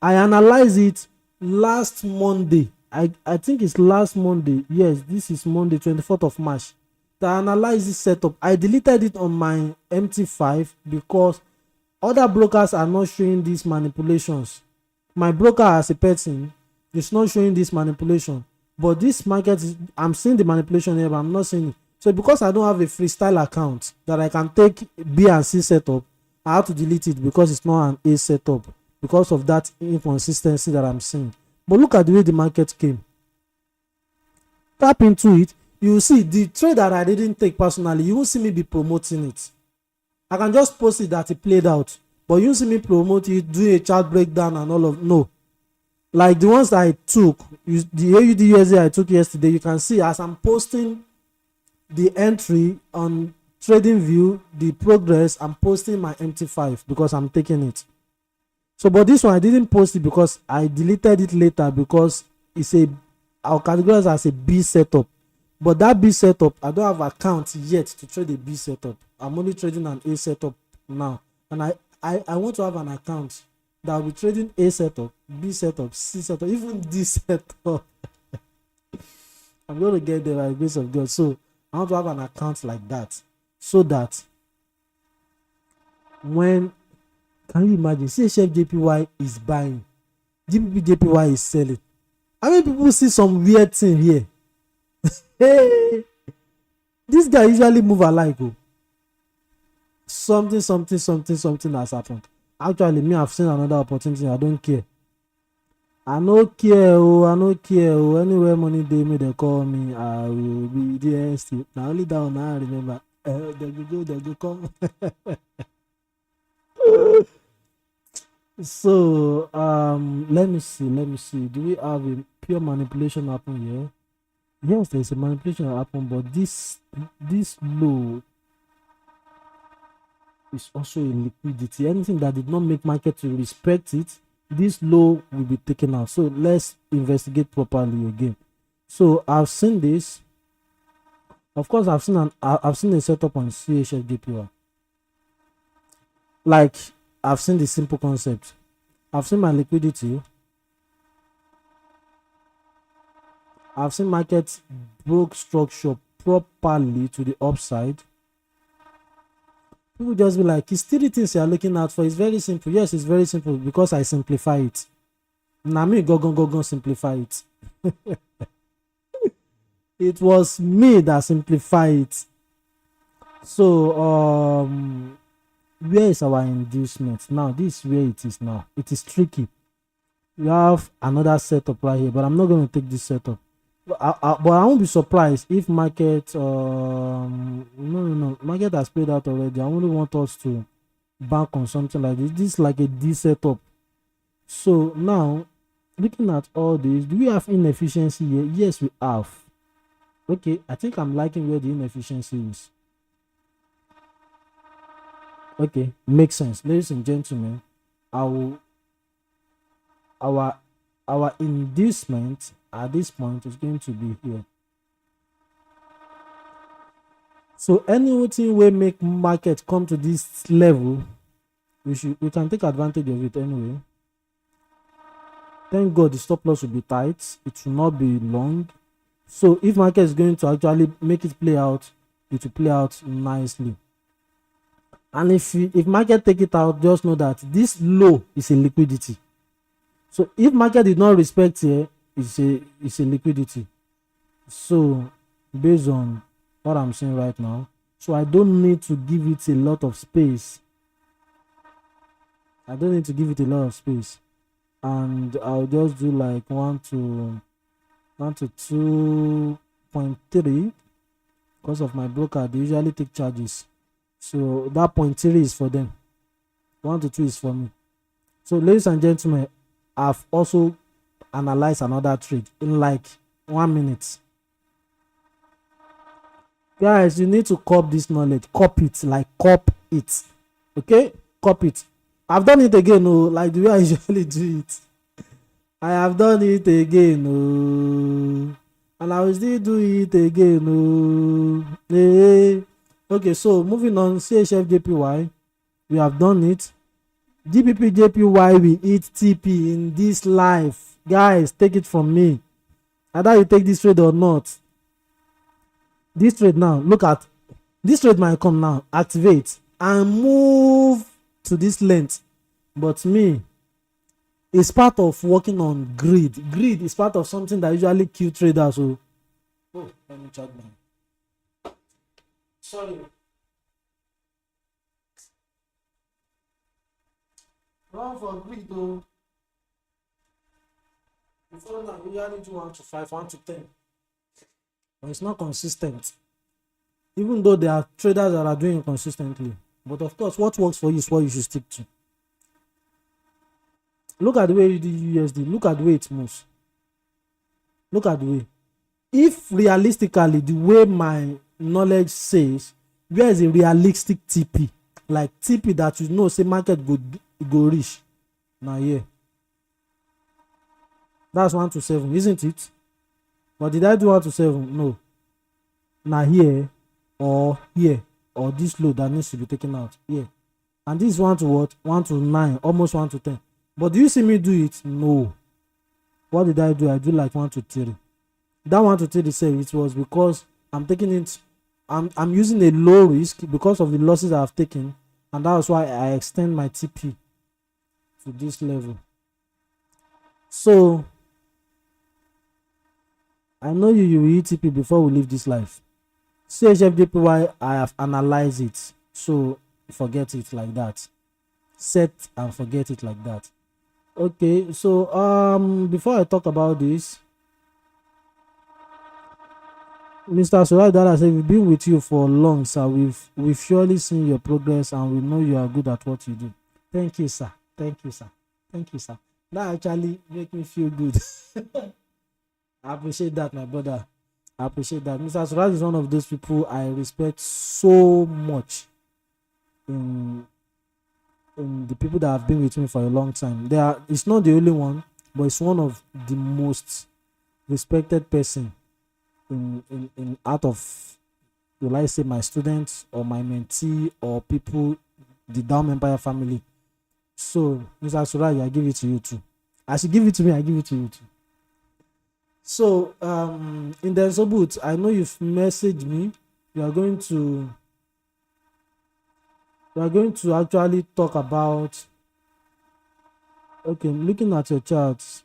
I analyzed it last Monday. I think it's last Monday. Yes, this is Monday, 24th of March. To analyze this setup, I deleted it on my MT5 because other brokers are not showing these manipulations. My broker as a person is not showing this manipulation, but this market is, I'm seeing the manipulation here, but I'm not seeing it. So because I don't have a freestyle account that I can take B and C setup, I have to delete it because it's not an A setup, because of that inconsistency that I'm seeing. But look at the way the market came. Tap into it. You will see the trade that I didn't take personally. You won't see me be promoting it. I can just post it that it played out, but you won't see me promote it, do a chart breakdown and all of. No, like the ones that I took, the AUD USD I took yesterday, you can see as I'm posting the entry on TradingView, the progress, I'm posting my MT5 because I'm taking it. So but this one I didn't post it because I deleted it later, because it's I'll categorize as a B setup. But that B setup, I don't have account yet to trade a B setup. I'm only trading an A setup now. And I want to have an account that will be trading A setup, B setup, C setup, even D setup. I'm going to get there by the grace of God. So I want to have an account like that, so that when, can you imagine, CHFJPY is buying, GBPJPY is selling. How many people see some weird thing here? Hey, this guy usually move alike. Oh. Something has happened. Actually, me, I've seen another opportunity. I don't care. I no care. Oh, I no care. Oh, anywhere money they me, they call me. I will be there still. Now only down now I remember. They go come. So let me see. Do we have a pure manipulation happen here? Yes, there is a manipulation that happen, but this low is also a liquidity. Anything that did not make market to respect it, this low will be taken out. So let's investigate properly again. So I've seen this. Of course, I've seen a setup on CHF Like I've seen the simple concept. I've seen my liquidity. I've seen market broke structure properly to the upside. People just be like, it's still the things you are looking out for. It's very simple. Yes, it's very simple because I simplify it. Now me go simplify it. It was me that simplified it. So where is our inducement now? This is where it is now. It is tricky. We have another setup right here, but I'm not going to take this setup. But I won't be surprised if market no, market has played out already. I only want us to bank on something like this. This is like a D setup. So now looking at all this, do we have inefficiency here? Yes, we have. Okay, I think I'm liking where the inefficiency is. Okay, makes sense. Ladies and gentlemen, our inducement at this point is going to be here. So anything will make market come to this level, we can take advantage of it anyway. Thank God the stop loss will be tight. It will not be long. So if market is going to actually make it play out, it will play out nicely. And if market take it out, just know that this low is a liquidity. So if market did not respect here, it's a liquidity. So based on what I'm saying right now, so I don't need to give it a lot of space. I don't need to give it a lot of space, and I'll just do like 1 to 2.3 because of my broker. They usually take charges, so that 0.3 is for them. 1 to 2 is for me. So ladies and gentlemen, I've also analyzed another trade in like 1 minute. Guys, you need to cop this knowledge. Cop it, like cop it. Okay, cop it. I've done it again. Oh, like the way I usually do it. I have done it again. Oh, and I will still do it again. Oh, hey. Okay, so moving on. CHF we have done it. GBP we eat TP in this life. Guys, take it from me. Either you take this trade or not. This trade now, look at this trade might come now, activate and move to this length. But me, it's part of working on greed. Greed is part of something that usually kill traders. So, oh, let me check now. Sorry. Run for greed though. Before now, we usually do 1 to 5, 1 to 10. But it's not consistent. Even though there are traders that are doing it consistently. But of course, what works for you is what you should stick to. Look at the way you do USD. Look at the way it moves. Look at the way. If realistically, the way my knowledge says, where is a realistic TP? Like TP that you know, say market go reach. Now here. That's 1 to 7, isn't it? But did I do 1 to 7? No. Now here or this low that needs to be taken out here. And this is 1 to what? 1 to 9, almost 1 to 10. But do you see me do it? No. What did I do? I do like 1 to 3. That 1 to 3 it was because I'm taking it. I'm using a low risk because of the losses I've taken, and that's why I extend my TP to this level. So I know you will ETP before we leave this life. CHFJPY, I have analyzed it, so forget it like that. Set and forget it like that. Okay, so before I talk about this, Mr. Suraj Dada said, we've been with you for long, sir. We've surely seen your progress and we know you are good at what you do. Thank you, sir. Thank you, sir. Thank you, sir. That actually make me feel good. I appreciate that, my brother. I appreciate that. Mr. Suraj is one of those people I respect so much in the people that have been with me for a long time. It's not the only one, but it's one of the most respected person in out of, will I say, my students or my mentee or people, the DAOM Empire family. So, Mr. Suraj, I give it to you too. As you give it to me, I give it to you too. So, in the Sobut, I know you've messaged me. We are going to actually talk about. Okay, looking at your charts.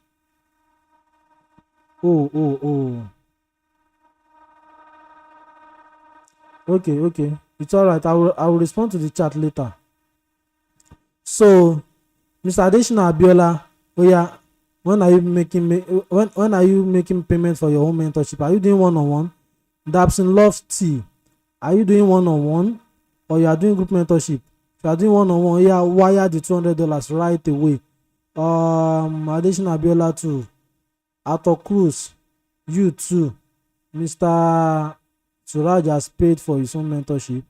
Oh. Okay. It's all right. I will respond to the chat later. So, Mr. Adeshina Abiola, oh yeah, when are you making payment for your own mentorship? Are you doing one-on-one? Dabson Love T, are you doing one-on-one or you are doing group mentorship? If you are doing one-on-one, yeah, wire the $200 right away. Adeshina Abiola too. Arthur Cruz, you too. Mr. Suraj has paid for his own mentorship.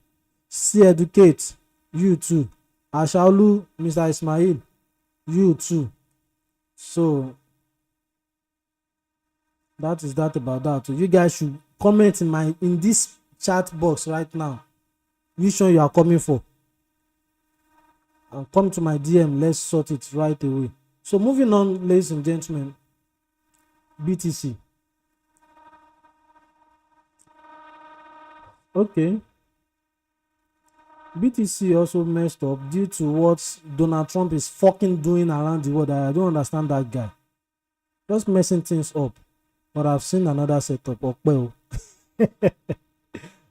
C Educate, you too. Ashaulu, Mr. Ismail, you too. So that is that about that. So you guys should comment in this chat box right now which one you are coming for, and come to my DM. Let's sort it right away. So moving on, ladies and gentlemen, BTC. Okay, BTC also messed up due to what Donald Trump is fucking doing around the world. I don't understand that guy. Just messing things up. But I've seen another setup. Well,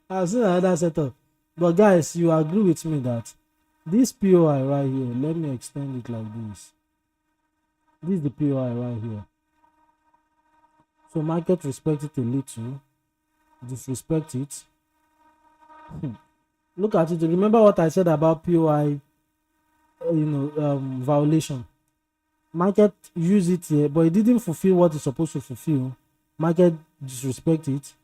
I've seen another setup. But guys, you agree with me that this POI right here, let me extend it like this. This is the POI right here. So market respect it a little, disrespect it. Look at it. Remember what I said about POI, violation. Market use it here, but it didn't fulfill what it's supposed to fulfill. Market disrespect it.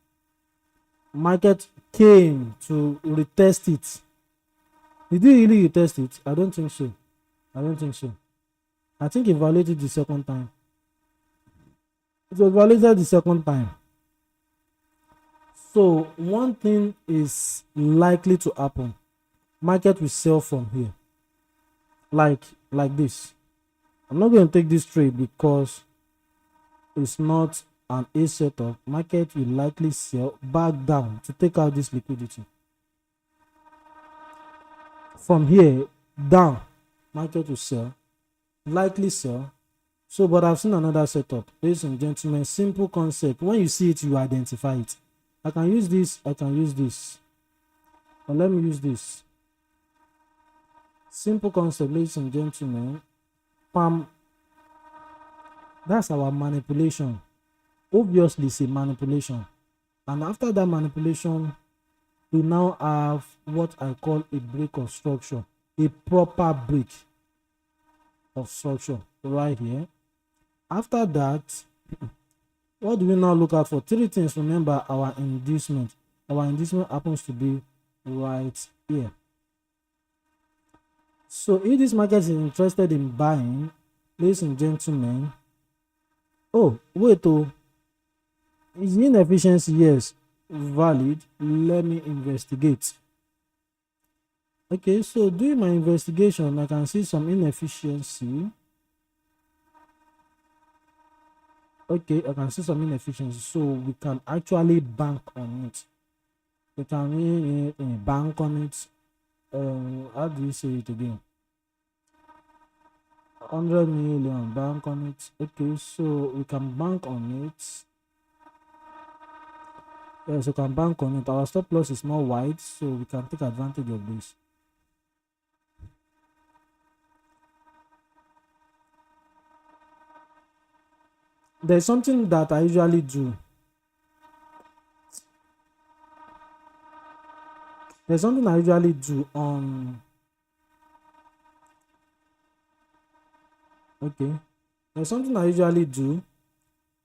Market came to retest it. Did he really retest it? I don't think so. I think it violated the second time. It was violated the second time. So one thing is likely to happen. Market will sell from here. Like this. I'm not going to take this trade because it's not an A setup. Market will likely sell back down to take out this liquidity. From here down, market will sell, likely sell. So, but I've seen another setup. Ladies and gentlemen, simple concept. When you see it, you identify it. I can use this, I can use this. But let me use this. Simple concept, ladies and gentlemen. Pam. That's our manipulation. Obviously, it's a manipulation. And after that manipulation, we now have what I call a break of structure. A proper break of structure right here. After that, what do we now look out for? Three things. Remember our inducement. Our inducement happens to be right here. So if this market is interested in buying, ladies and gentlemen, oh wait, is the inefficiency, yes, valid? Let me investigate. Okay, so doing my investigation, I can see some inefficiency. Okay, I can see some inefficiency, so we can actually bank on it. We can bank on it. How do you say it again? 100 million bank on it. Okay, so we can bank on it. Yes, you can bank on it. Our stop loss is not wide, so we can take advantage of this. There's something that I usually do. There's something I usually do on. Okay. There's something I usually do.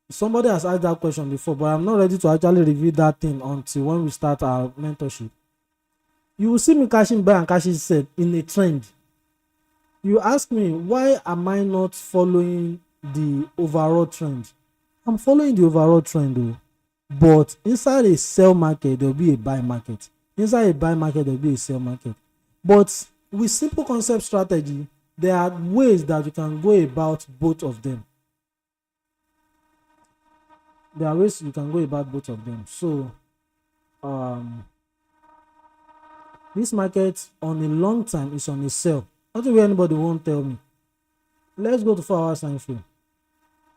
Somebody has asked that question before, but I'm not ready to actually review that thing until when we start our mentorship. You will see me cashing buy and cashing sell in a trend. You ask me, why am I not following the overall trend? I'm following the overall trend though. But inside a sell market, there will be a buy market. Inside a buy market, there will be a sell market. But with simple concept strategy, there are ways that you can go about both of them. There are ways you can go about both of them. So, this market on a long time is on a sell. Nothing where anybody won't tell me. Let's go to 4 hours time frame.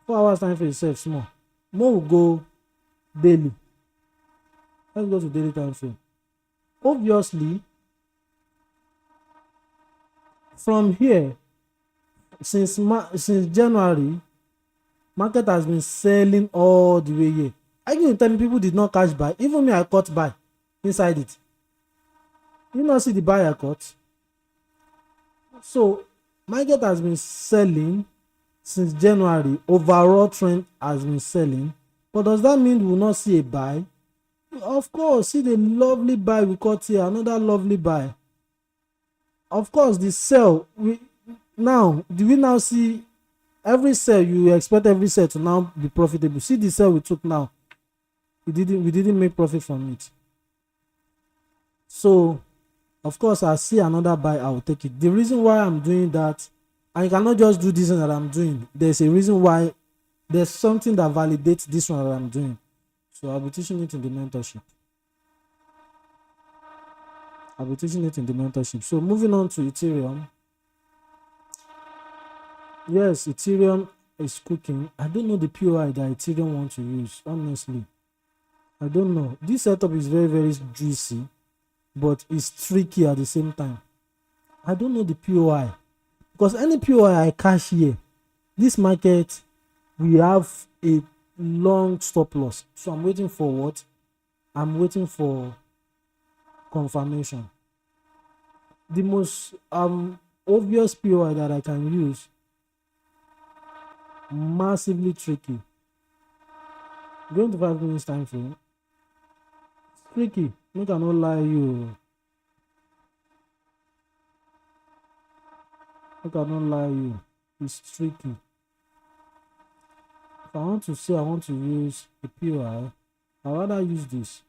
4 hours time frame itself small. More will go daily. Let's go to daily time frame. Obviously, from here, since January, market has been selling all the way here. I can tell me people did not cash buy. Even me, I caught buy inside it. You not see the buy I caught. So market has been selling since January. Overall trend has been selling. But does that mean we will not see a buy? Of course, see the lovely buy we caught here, another lovely buy. Of course, the sell, do we now see every sell? You expect every sell to now be profitable. See the sell we took now. We didn't make profit from it. So, of course, I see another buy, I will take it. The reason why I'm doing that, and you cannot just do this one that I'm doing. There's a reason why. There's something that validates this one that I'm doing. So I'll be teaching it in the mentorship. So moving on to Ethereum. Yes, Ethereum is cooking. I don't know the POI that Ethereum wants to use, honestly. I don't know. This setup is very, very juicy, but it's tricky at the same time. I don't know the POI. Because any POI I cash here, this market, we have a long stop loss. So I'm waiting for what? I'm waiting for confirmation. The most obvious POI that I can use, massively tricky. Going to 5 minutes time frame. Tricky. I cannot lie you. It's tricky. If I want to say I want to use a POI, I'd rather use this.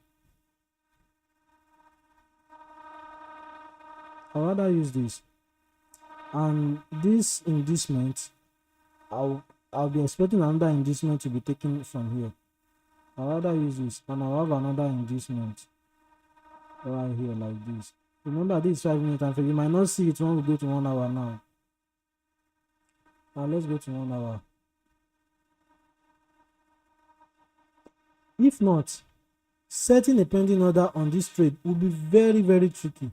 And this inducement, I'll be expecting another inducement to be taken from here. I'd rather use this, and I'll have another inducement right here like this. Remember, this is 5 minutes time frame. You might not see it when we go to 1 hour now. Now let's go to 1 hour. If not, setting a pending order on this trade will be very, very tricky.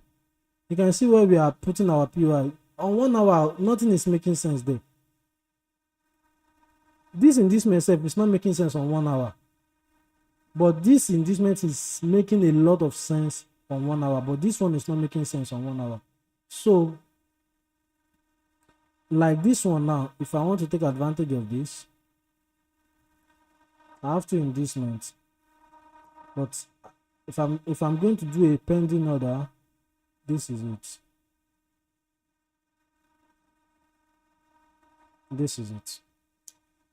You can see where we are putting our POI. On 1 hour, nothing is making sense there. This inducement itself is not making sense on 1 hour. But this inducement is making a lot of sense on 1 hour. But this one is not making sense on 1 hour. So, like this one now, if I want to take advantage of this, I have to inducement. But if I'm going to do a pending order, this is it.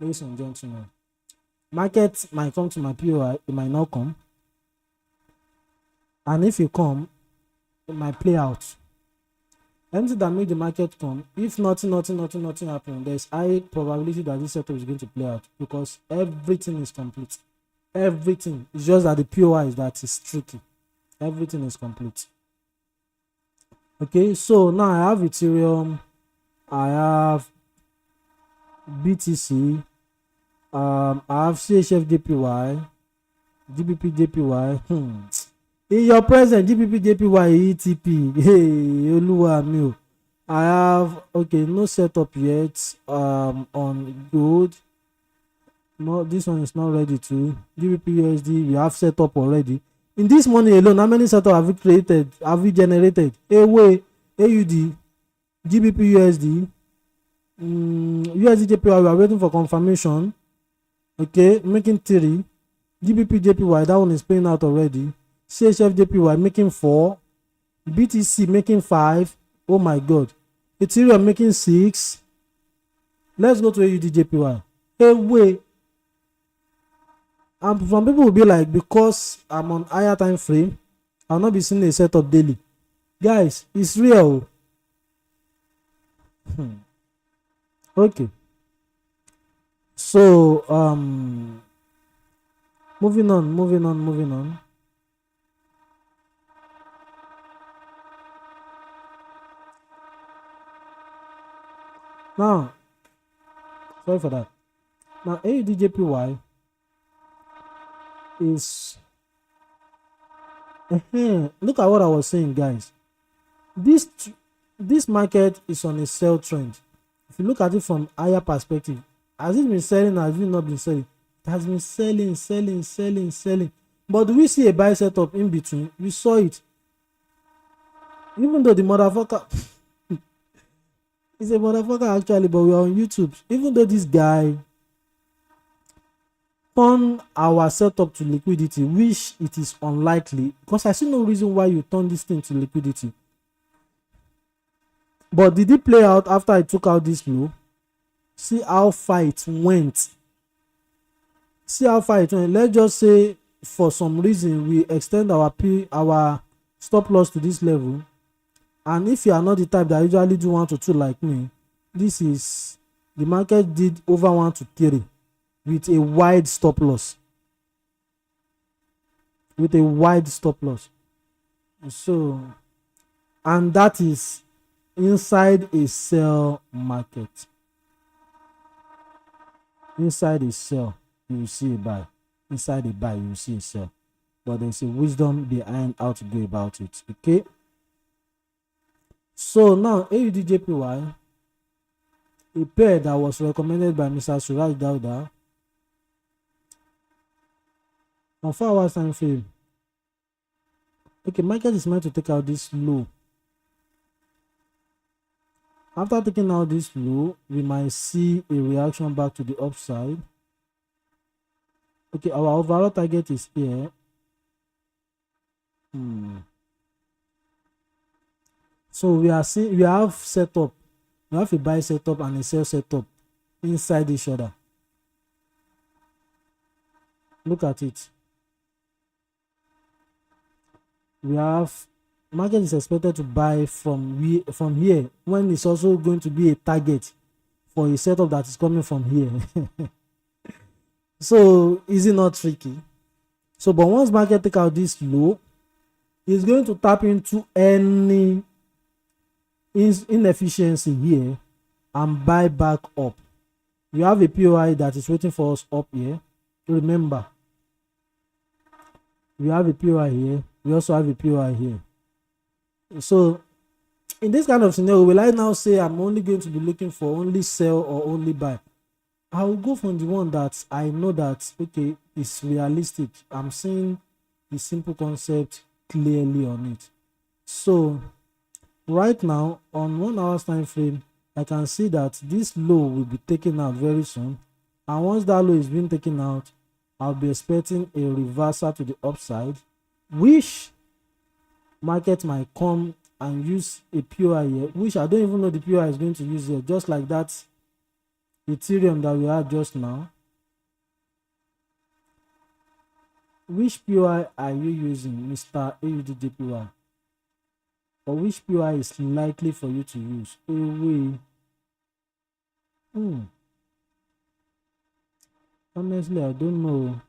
Ladies and gentlemen, market might come to my POI, it might not come. And if you come, it might play out. Anything that make the market come, if nothing happens, there's high probability that this setup is going to play out because everything is complete. Everything. It's just that the POI is that is tricky. Everything is complete. Okay, so now I have Ethereum, I have BTC, I have CHFJPY, GBP JPY. In your present GBP JPY ETP. Hey, Oluwa mi o. I have no setup yet on gold. No, this one is not ready to. GBP USD, we have set up already. In this money alone, how many setup have we created? Have we generated? AUD, GBP USD, USD JPY, we are waiting for confirmation. Okay, making 3. GBP JPY, that one is paying out already. CHF JPY making 4. BTC making 5. Oh my god. Ethereum making 6. Let's go to AUD JPY. And some people will be like, because I'm on higher time frame, I'll not be seeing a setup daily. Guys, it's real. Okay. So moving on. Now, sorry for that. Now AUD JPY is look at what I was saying, guys. This market is on a sell trend. If you look at it from higher perspective, has it been selling or has it not been selling? It has been selling. But do we see a buy setup in between? We saw it. Even though the motherfucker is a motherfucker actually, but we are on YouTube. Even though this guy turn our setup to liquidity, which it is unlikely, because I see no reason why you turn this thing to liquidity. But did it play out after I took out this low? See how far it went. Let's just say for some reason we extend our stop loss to this level, and if you are not the type that usually do 1 to 2 like me, this is the market did over 1 to 3 with a wide stop loss. So, and that is inside a sell market. Inside a sell, you will see a buy. Inside a buy, you will see a sell. But there's a wisdom behind how to go about it. Okay. So now AUD JPY, a pair that was recommended by Mr. Suraj Dauda on 4 hours time frame. Okay, market is meant to take out this low. After taking out this low, we might see a reaction back to the upside. Okay, our overall target is here. So we have setup. We have a buy setup and a sell setup inside each other. Look at it. We have market is expected to buy from here, when it's also going to be a target for a setup that is coming from here. So is it not tricky? So but once market take out this low, it's going to tap into any inefficiency here and buy back up. We have a POI that is waiting for us up here. Remember, we have a POI here. We also have a POI here. So in this kind of scenario, will I now say I'm only going to be looking for only sell or only buy? I will go from the one that I know that okay, it's realistic. I'm seeing the simple concept clearly on it. So right now on 1 hour's time frame, I can see that this low will be taken out very soon, and once that low is being taken out, I'll be expecting a reversal to the upside, which market might come and use a POI here, which I don't even know the POI is going to use here, just like that Ethereum that we had just now. Which POI are you using, Mr. AUD or which POI is likely for you to use? Honestly, I don't know.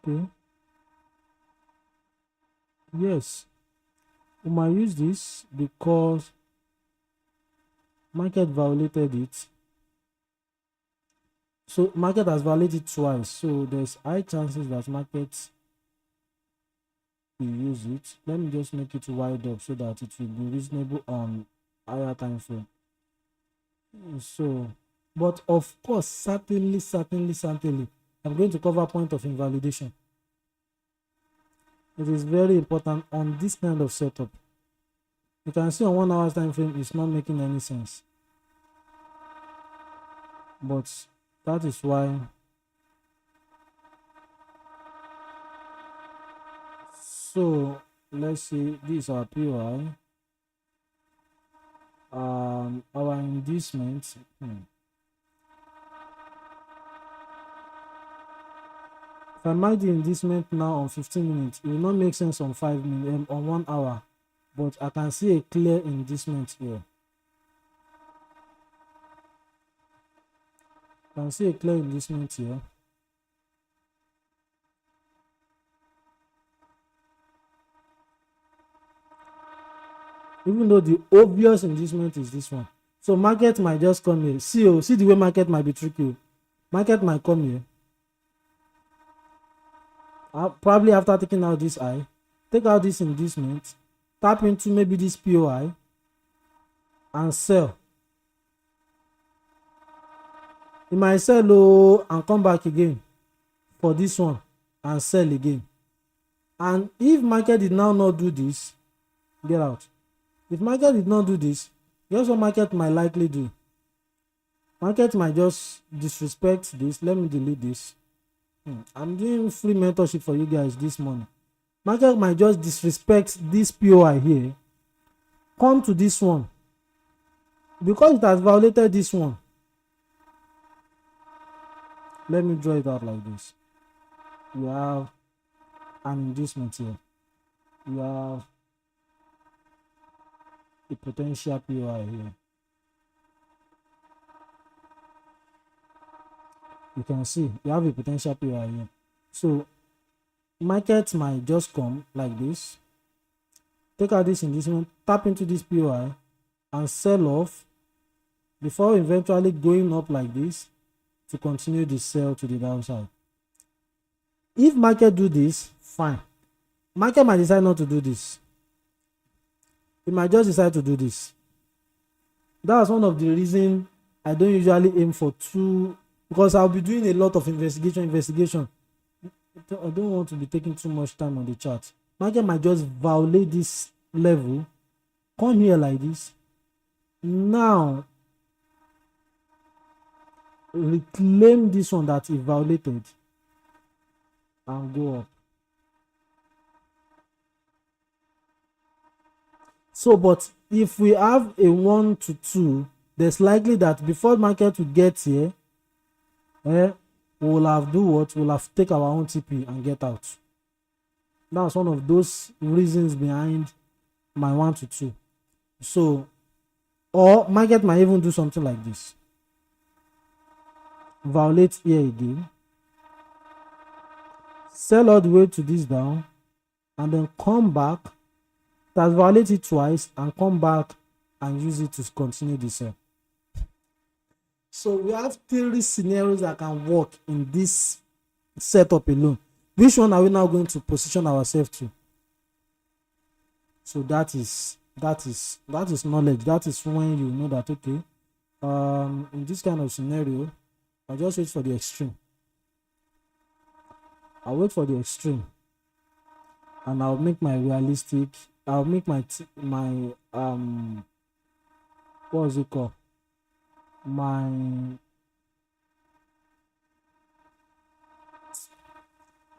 Okay. Yes, we might use this because market violated it. So market has violated twice, so there's high chances that market will use it. Let me just make it wide up so that it will be reasonable on higher time frame. So, but of course, certainly, I'm going to cover point of invalidation. It is very important on this kind of setup. You can see on 1 hour time frame it's not making any sense, but that is why. So let's see, this is our POI, our inducement. If I mark the inducement now on 15 minutes, it will not make sense on 5 minutes, on 1 hour, but I can see a clear inducement here. I can see a clear inducement here. Even though the obvious inducement is this one. So market might just come here. See the way market might be tricky. Market might come here. Probably after taking out this I, take out this inducement, tap into maybe this POI, and sell. It might sell low and come back again for this one and sell again. And if market did now not do this, get out. If market did not do this, guess what market might likely do? Market might just disrespect this. Let me delete this. I'm doing free mentorship for you guys this morning. Market might just disrespect this POI here, come to this one, because it has violated this one. Let me draw it out like this. You have an inducement here. You have a potential POI here. You can see you have a potential POI here. So market might just come like this, take out this inducement, tap into this POI and sell off before eventually going up like this to continue the sell to the downside. If market do this, fine. Market might decide not to do this. It might just decide to do this. That's one of the reasons I don't usually aim for two, because I'll be doing a lot of investigation. I don't want to be taking too much time on the chart. Market might just violate this level, come here like this, now reclaim this one that it violated and go up. So, but if we have a 1 to 2, there's likely that before market will get here, we'll have do what? We'll have take our own TP and get out. That's one of those reasons behind my 1 to 2. So, or market might even do something like this. Violate here again. Sell all the way to this down and then come back. That violate it twice and come back and use it to continue the sell. So we have 3 scenarios that can work in this setup alone. Which one are we now going to position ourselves to? So that is knowledge. That is when you know that, okay, in this kind of scenario, I'll just wait for the extreme. I'll wait for the extreme and I'll make my realistic, I'll make my what is it called?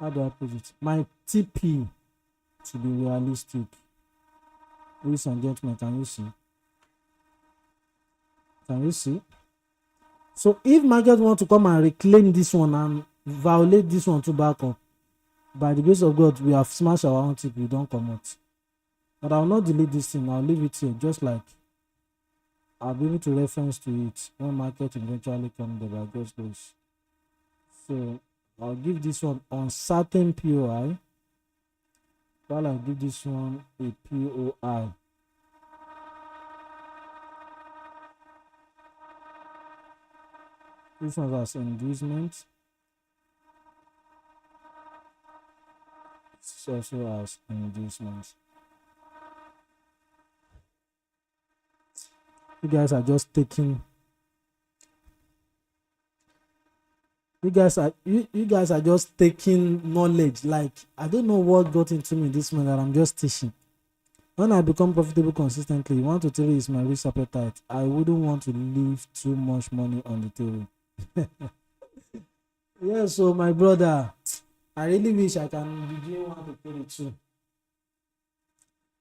How do I put it? My TP to be realistic. Ladies and gentlemen, can you see? Can you see? So if market want to come and reclaim this one and violate this one to back up, by the grace of God, we have smashed our own TP, don't come out. But I will not delete this thing, I'll leave it here, just like I'll be able to reference to it when market eventually comes there by God's grace. So I'll give this one uncertain POI, while I give this one a POI. This one has inducement. This also has inducement. You guys are just taking. You guys are just taking knowledge. Like, I don't know what got into me this month that I'm just teaching. When I become profitable consistently, 1 to 3 is my risk appetite. I wouldn't want to leave too much money on the table. Yeah, so my brother, I really wish I can be doing 1 to 3 too.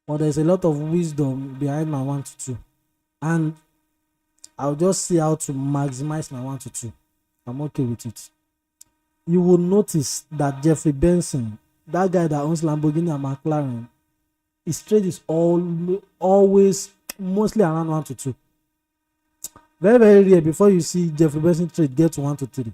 But there's a lot of wisdom behind my 1 to 2. And I'll just see how to maximize my 1 to 2. I'm okay with it. You will notice that Jeffrey Benson, that guy that owns Lamborghini and McLaren, his trade is always mostly around 1 to 2. Very, very rare before you see Jeffrey Benson trade get to 1 to 3.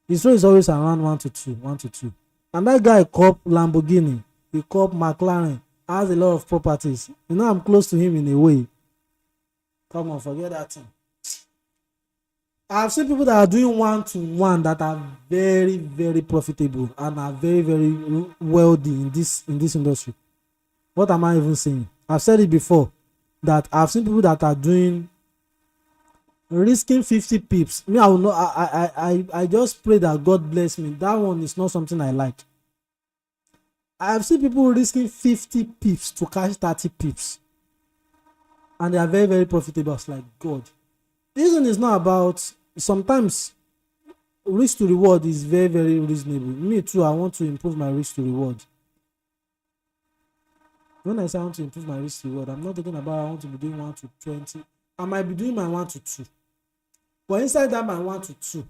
His trade is always around 1 to 2, 1 to 2. And that guy cop Lamborghini, he cop McLaren, has a lot of properties. You know, I'm close to him in a way. Come on, forget that thing. I've seen people that are doing 1 to 1 that are very, very profitable and are very, very wealthy in this industry. What am I even saying? I've said it before that I've seen people that are doing risking 50 pips. Me, I will not. I just pray that God bless me. That one is not something I like. I have seen people risking 50 pips to cash 30 pips, and they are very, very profitable. It's like, God. This one is not about. Sometimes risk to reward is very, very reasonable. Me too, I want to improve my risk to reward. When I say I want to improve my risk to reward, I'm not talking about I want to be doing 1 to 20. I might be doing my 1 to 2. But inside that my 1 to 2,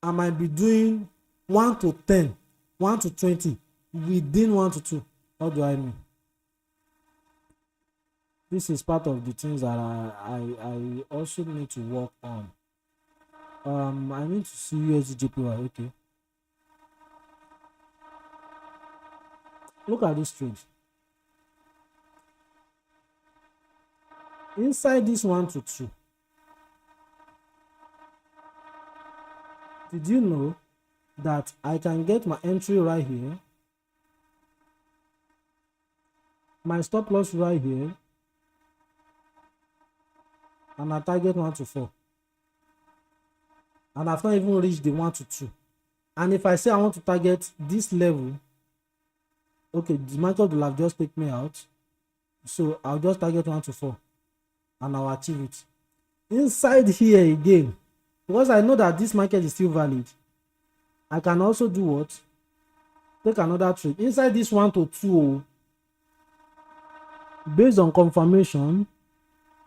I might be doing 1 to 10, 1 to 20 within 1 to 2. What do I mean? This is part of the things that I also need to work on. I need to see USDJPY. Okay. Look at this trade. Inside this 1 to 2, did you know that I can get my entry right here, my stop loss right here, and I target 1 to 4? And I've not even reached the 1 to 2. And if I say I want to target this level, okay, the market will have just take me out. So I'll just target 1 to 4 and I'll achieve it. Inside here again, because I know that this market is still valid, I can also do what? Take another trade. Inside this 1 to 2, based on confirmation,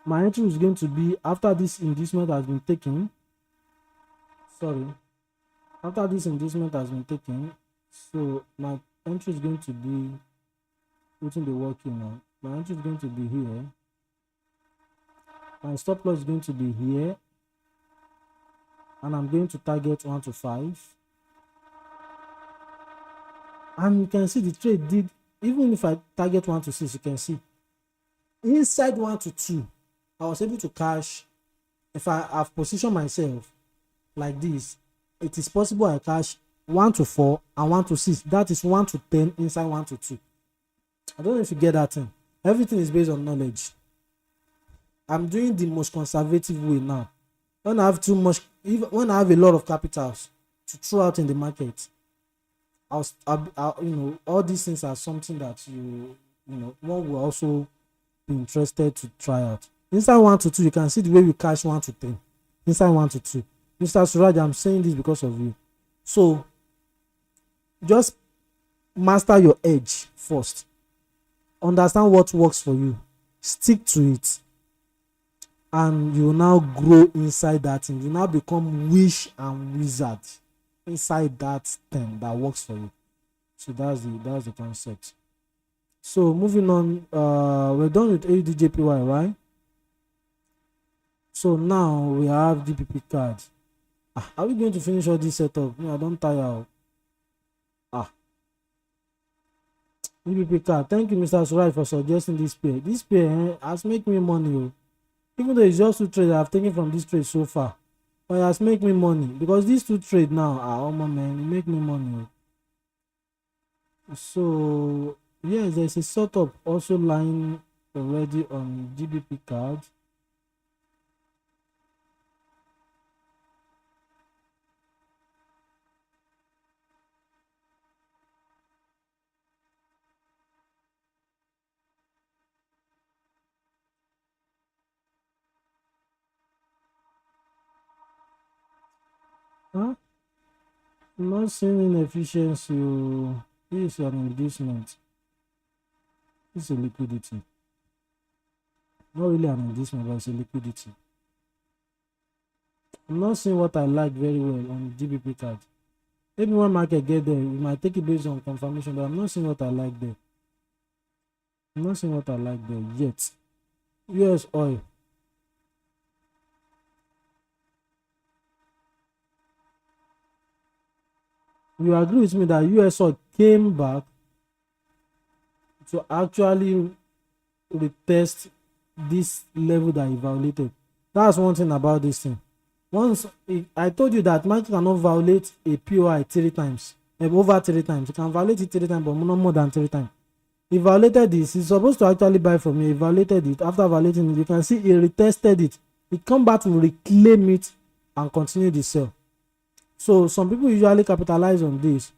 my entry is going to be after this inducement has been taken. After this inducement has been taken, so my entry is going to be putting the work in now. My entry is going to be here. My stop loss is going to be here. And I'm going to target 1 to 5. And you can see the trade did, even if I target 1 to 6, you can see inside 1 to 2, I was able to cash. If I have positioned myself like this, it is possible I cash 1 to 4 and 1 to 6. That is 1 to 10 inside 1 to 2. I don't know if you get that thing. Everything is based on knowledge. I'm doing the most conservative way now. When I have too much, even when I have a lot of capitals to throw out in the market, I'll all these things are something that one will also be interested to try out. Inside 1 to 2, you can see the way we cash 1 to 10. Inside 1 to 2. Mr. Suraj, I'm saying this because of you. So, just master your edge first. Understand what works for you. Stick to it. And you will now grow inside that thing. You now become wish and wizard inside that thing that works for you. So that's the concept. So moving on, we're done with AUDJPY, right? So now we have DPP card. Are we going to finish all this setup? No, I don't tire. DPP card. Thank you, Mr. Surai, for suggesting this pair. This pair has made me money. Even though it's just 2 trades I've taken from this trade so far. but it has make me money because these two trade now are oh my man, it make me money. So yes, there's a sort of also line already on GBP card. Huh? I'm not seeing inefficiency. This is an inducement. This is a liquidity. Not really an inducement, but it's a liquidity. I'm not seeing what I like very well on GBP card. Maybe when market get there, we might take it based on confirmation, but I'm not seeing what I like there. I'm not seeing what I like there yet. US oil. You agree with me that US oil came back to actually retest this level that he violated? That's one thing about this thing. Once I told you that market cannot violate a POI 3 times, over 3 times. You can violate it 3 times, but not more than 3 times. He violated this. He's supposed to actually buy from me. He violated it. After violating it, you can see he retested it. He come back to reclaim it and continue the sell. So some people usually capitalize on this,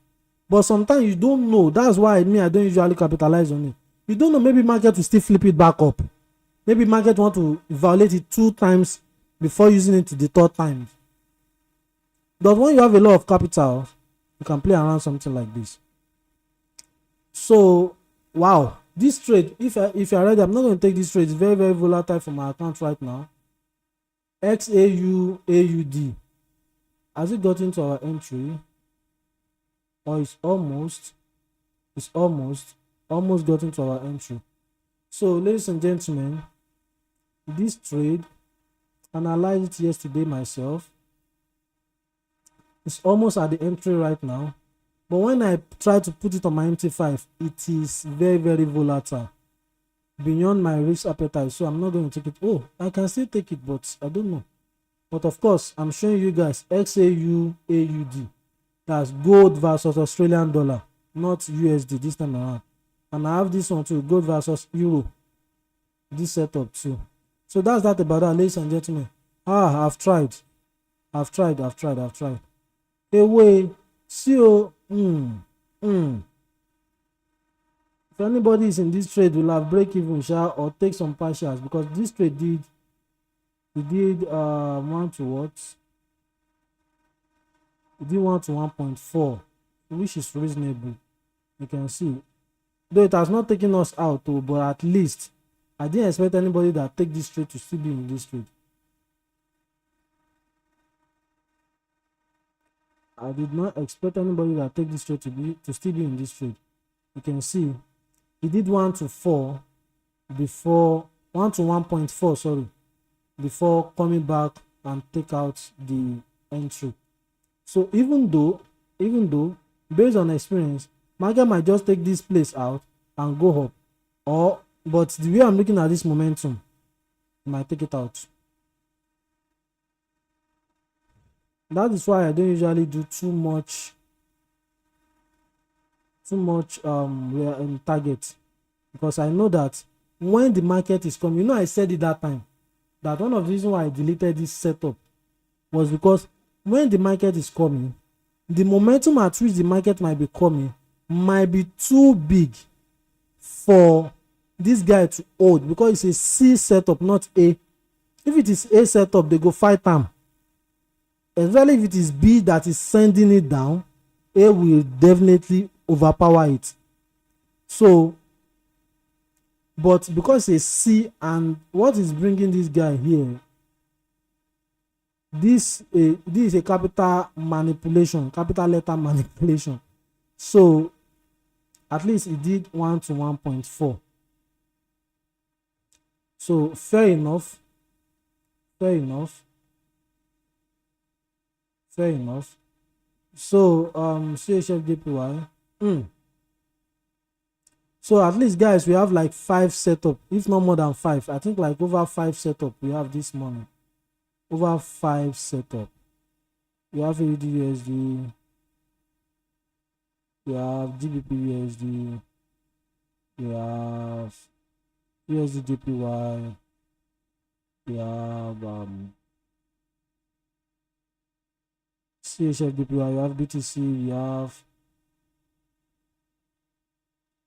but sometimes you don't know. That's why I don't usually capitalize on it. You don't know, maybe market will still flip it back up. Maybe market want to violate it 2 times before using it the 3rd time. But when you have a lot of capital, you can play around something like this. So wow, this trade, if you're ready, I'm not going to take this trade. It's very, very volatile for my account right now. XAU AUD. Has it got into our entry? Or it's almost got into our entry. So ladies and gentlemen, this trade, analyzed it yesterday myself, it's almost at the entry right now. But when I try to put it on my MT5, it is very, very volatile, beyond my risk appetite. So I'm not going to take it. Oh, I can still take it, but I don't know. But of course, I'm showing you guys XAU AUD. That's gold versus Australian dollar, not USD this time around. And I have this one too, gold versus euro. This setup too. So that's that about that, ladies and gentlemen. I've tried. Hey, wait. See you. If anybody is in this trade, will have break even or take some partials, because this trade did 1 to what? It did 1 to 1.4, which is reasonable. You can see, though it has not taken us out, but at least I didn't expect anybody that take this trade to still be in this trade. I did not expect anybody that take this trade to still be in this trade. You can see he did 1 to 4 before 1 to 1.4, sorry, before coming back and take out the entry. So even though based on experience, market might just take this place out and go up, but the way I'm looking at this momentum, it might take it out. That is why I don't usually do too much target, because I know that when the market is coming, I said it that time that one of the reasons why I deleted this setup was because when the market is coming, the momentum at which the market might be coming might be too big for this guy to hold, because it's a C setup, not A. If it is A setup, they go fight time. Especially if it is B that is sending it down, A will definitely overpower it. So, but because it's C, and what is bringing this guy here, this is a capital letter manipulation. So at least it did 1 to 1.4. So fair enough. So CHFJPY. So at least, guys, we have like 5 setup, if not more than 5. I think like over 5 setup we have this morning. Over 5 setup. You have AUD USD, you have GBP USD, you have USD JPY, you have CHF JPY, you have BTC, you have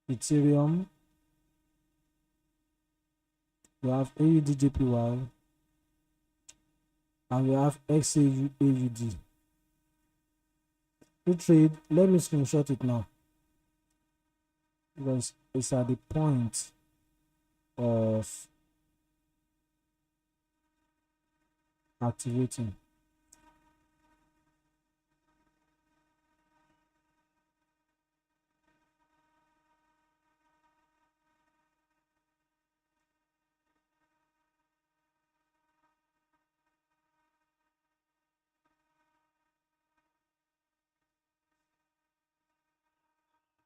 Ethereum, you have AUD JPY, and you have XAUD. To trade, let me screenshot it now because it's at the point of activating.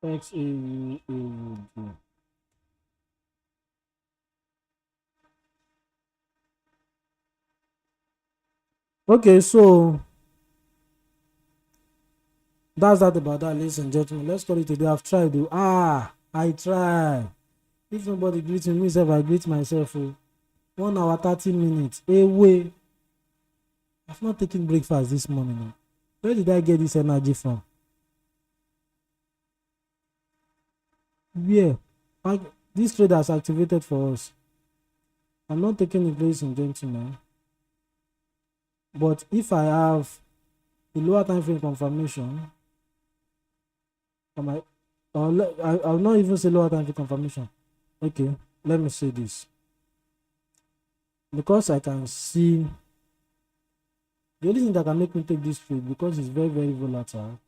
XAUD. Okay, so that's that about that, ladies and gentlemen. Let's call it today. I've tried. I try. If nobody greets me, myself, I greet myself. 1 hour 30 minutes away. I've not taken breakfast this morning. Where did I get this energy from? Where? This trade has activated for us. I'm not taking it, ladies and gentlemen. But if I have the lower time frame confirmation, I'll not even say lower time frame confirmation. Okay, let me say this. Because I can see the only thing that can make me take this trade, because it's very, very volatile,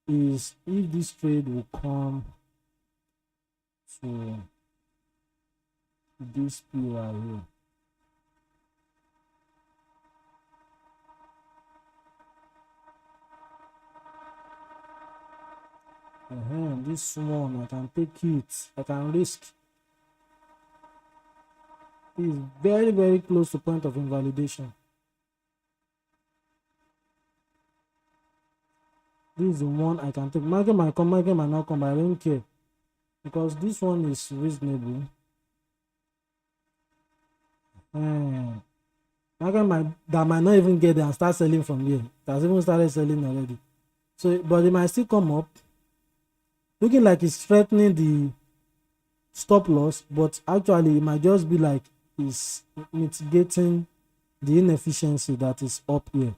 is if this trade will come to this POI here. This one, I can take it, I can risk. It is very, very close to point of invalidation. This is the one I can take. Market might come, market might not come, but I don't care, because this one is reasonable. Market might not even get there and start selling from here. It has even started selling already. So, but it might still come up, looking like it's threatening the stop loss, but actually it might just be like it's mitigating the inefficiency that is up here.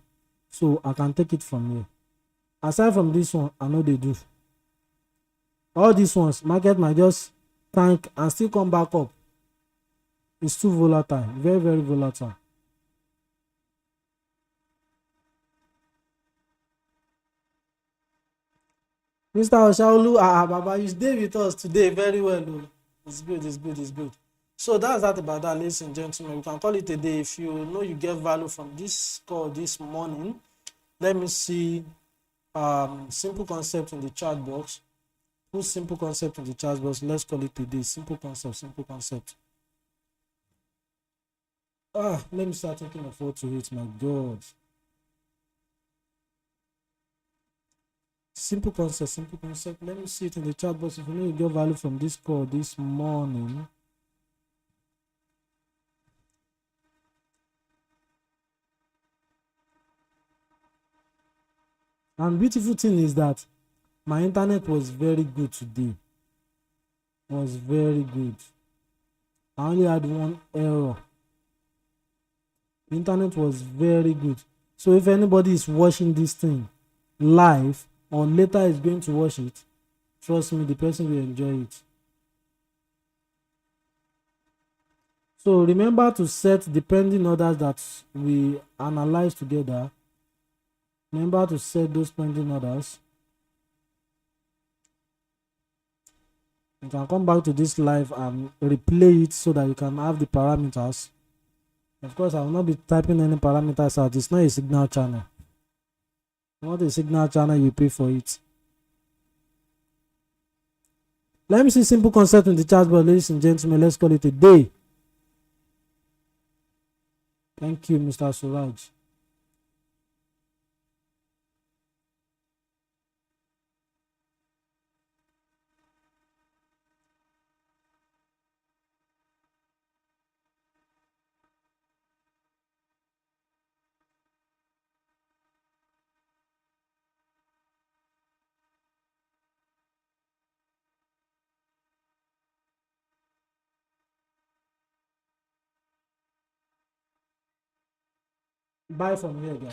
So I can take it from here. Aside from this one, I know they do. All these ones, market might just tank and still come back up. It's too volatile, very, very volatile. Mr. Oshaolu, Baba, you stay with us today very well. It's good, it's good, it's good. So that's that about that, ladies and gentlemen. We can call it a day. If you know you get value from this call this morning, let me see simple concept in the chat box. Put simple concept in the chat box. Let's call it a day. Simple concept, simple concept. Let me start thinking of what to hit. My God. Simple concept, simple concept. Let me see it in the chat box. If you know you get value from this call this morning, and beautiful thing is that my internet was very good today. Was very good. I only had one error. The internet was very good. So if anybody is watching this thing live or later is going to watch it, trust me, the person will enjoy it. So remember to set the pending orders that we analyze together. Remember to set those pending orders. You can come back to this live and replay it so that you can have the parameters. Of course, I will not be typing any parameters out. It's not a signal channel. Not a signal channel, you pay for it. Let me see simple concept in the chat box, ladies and gentlemen. Let's call it a day. Thank you, Mr. Suraj. buy from here, guys.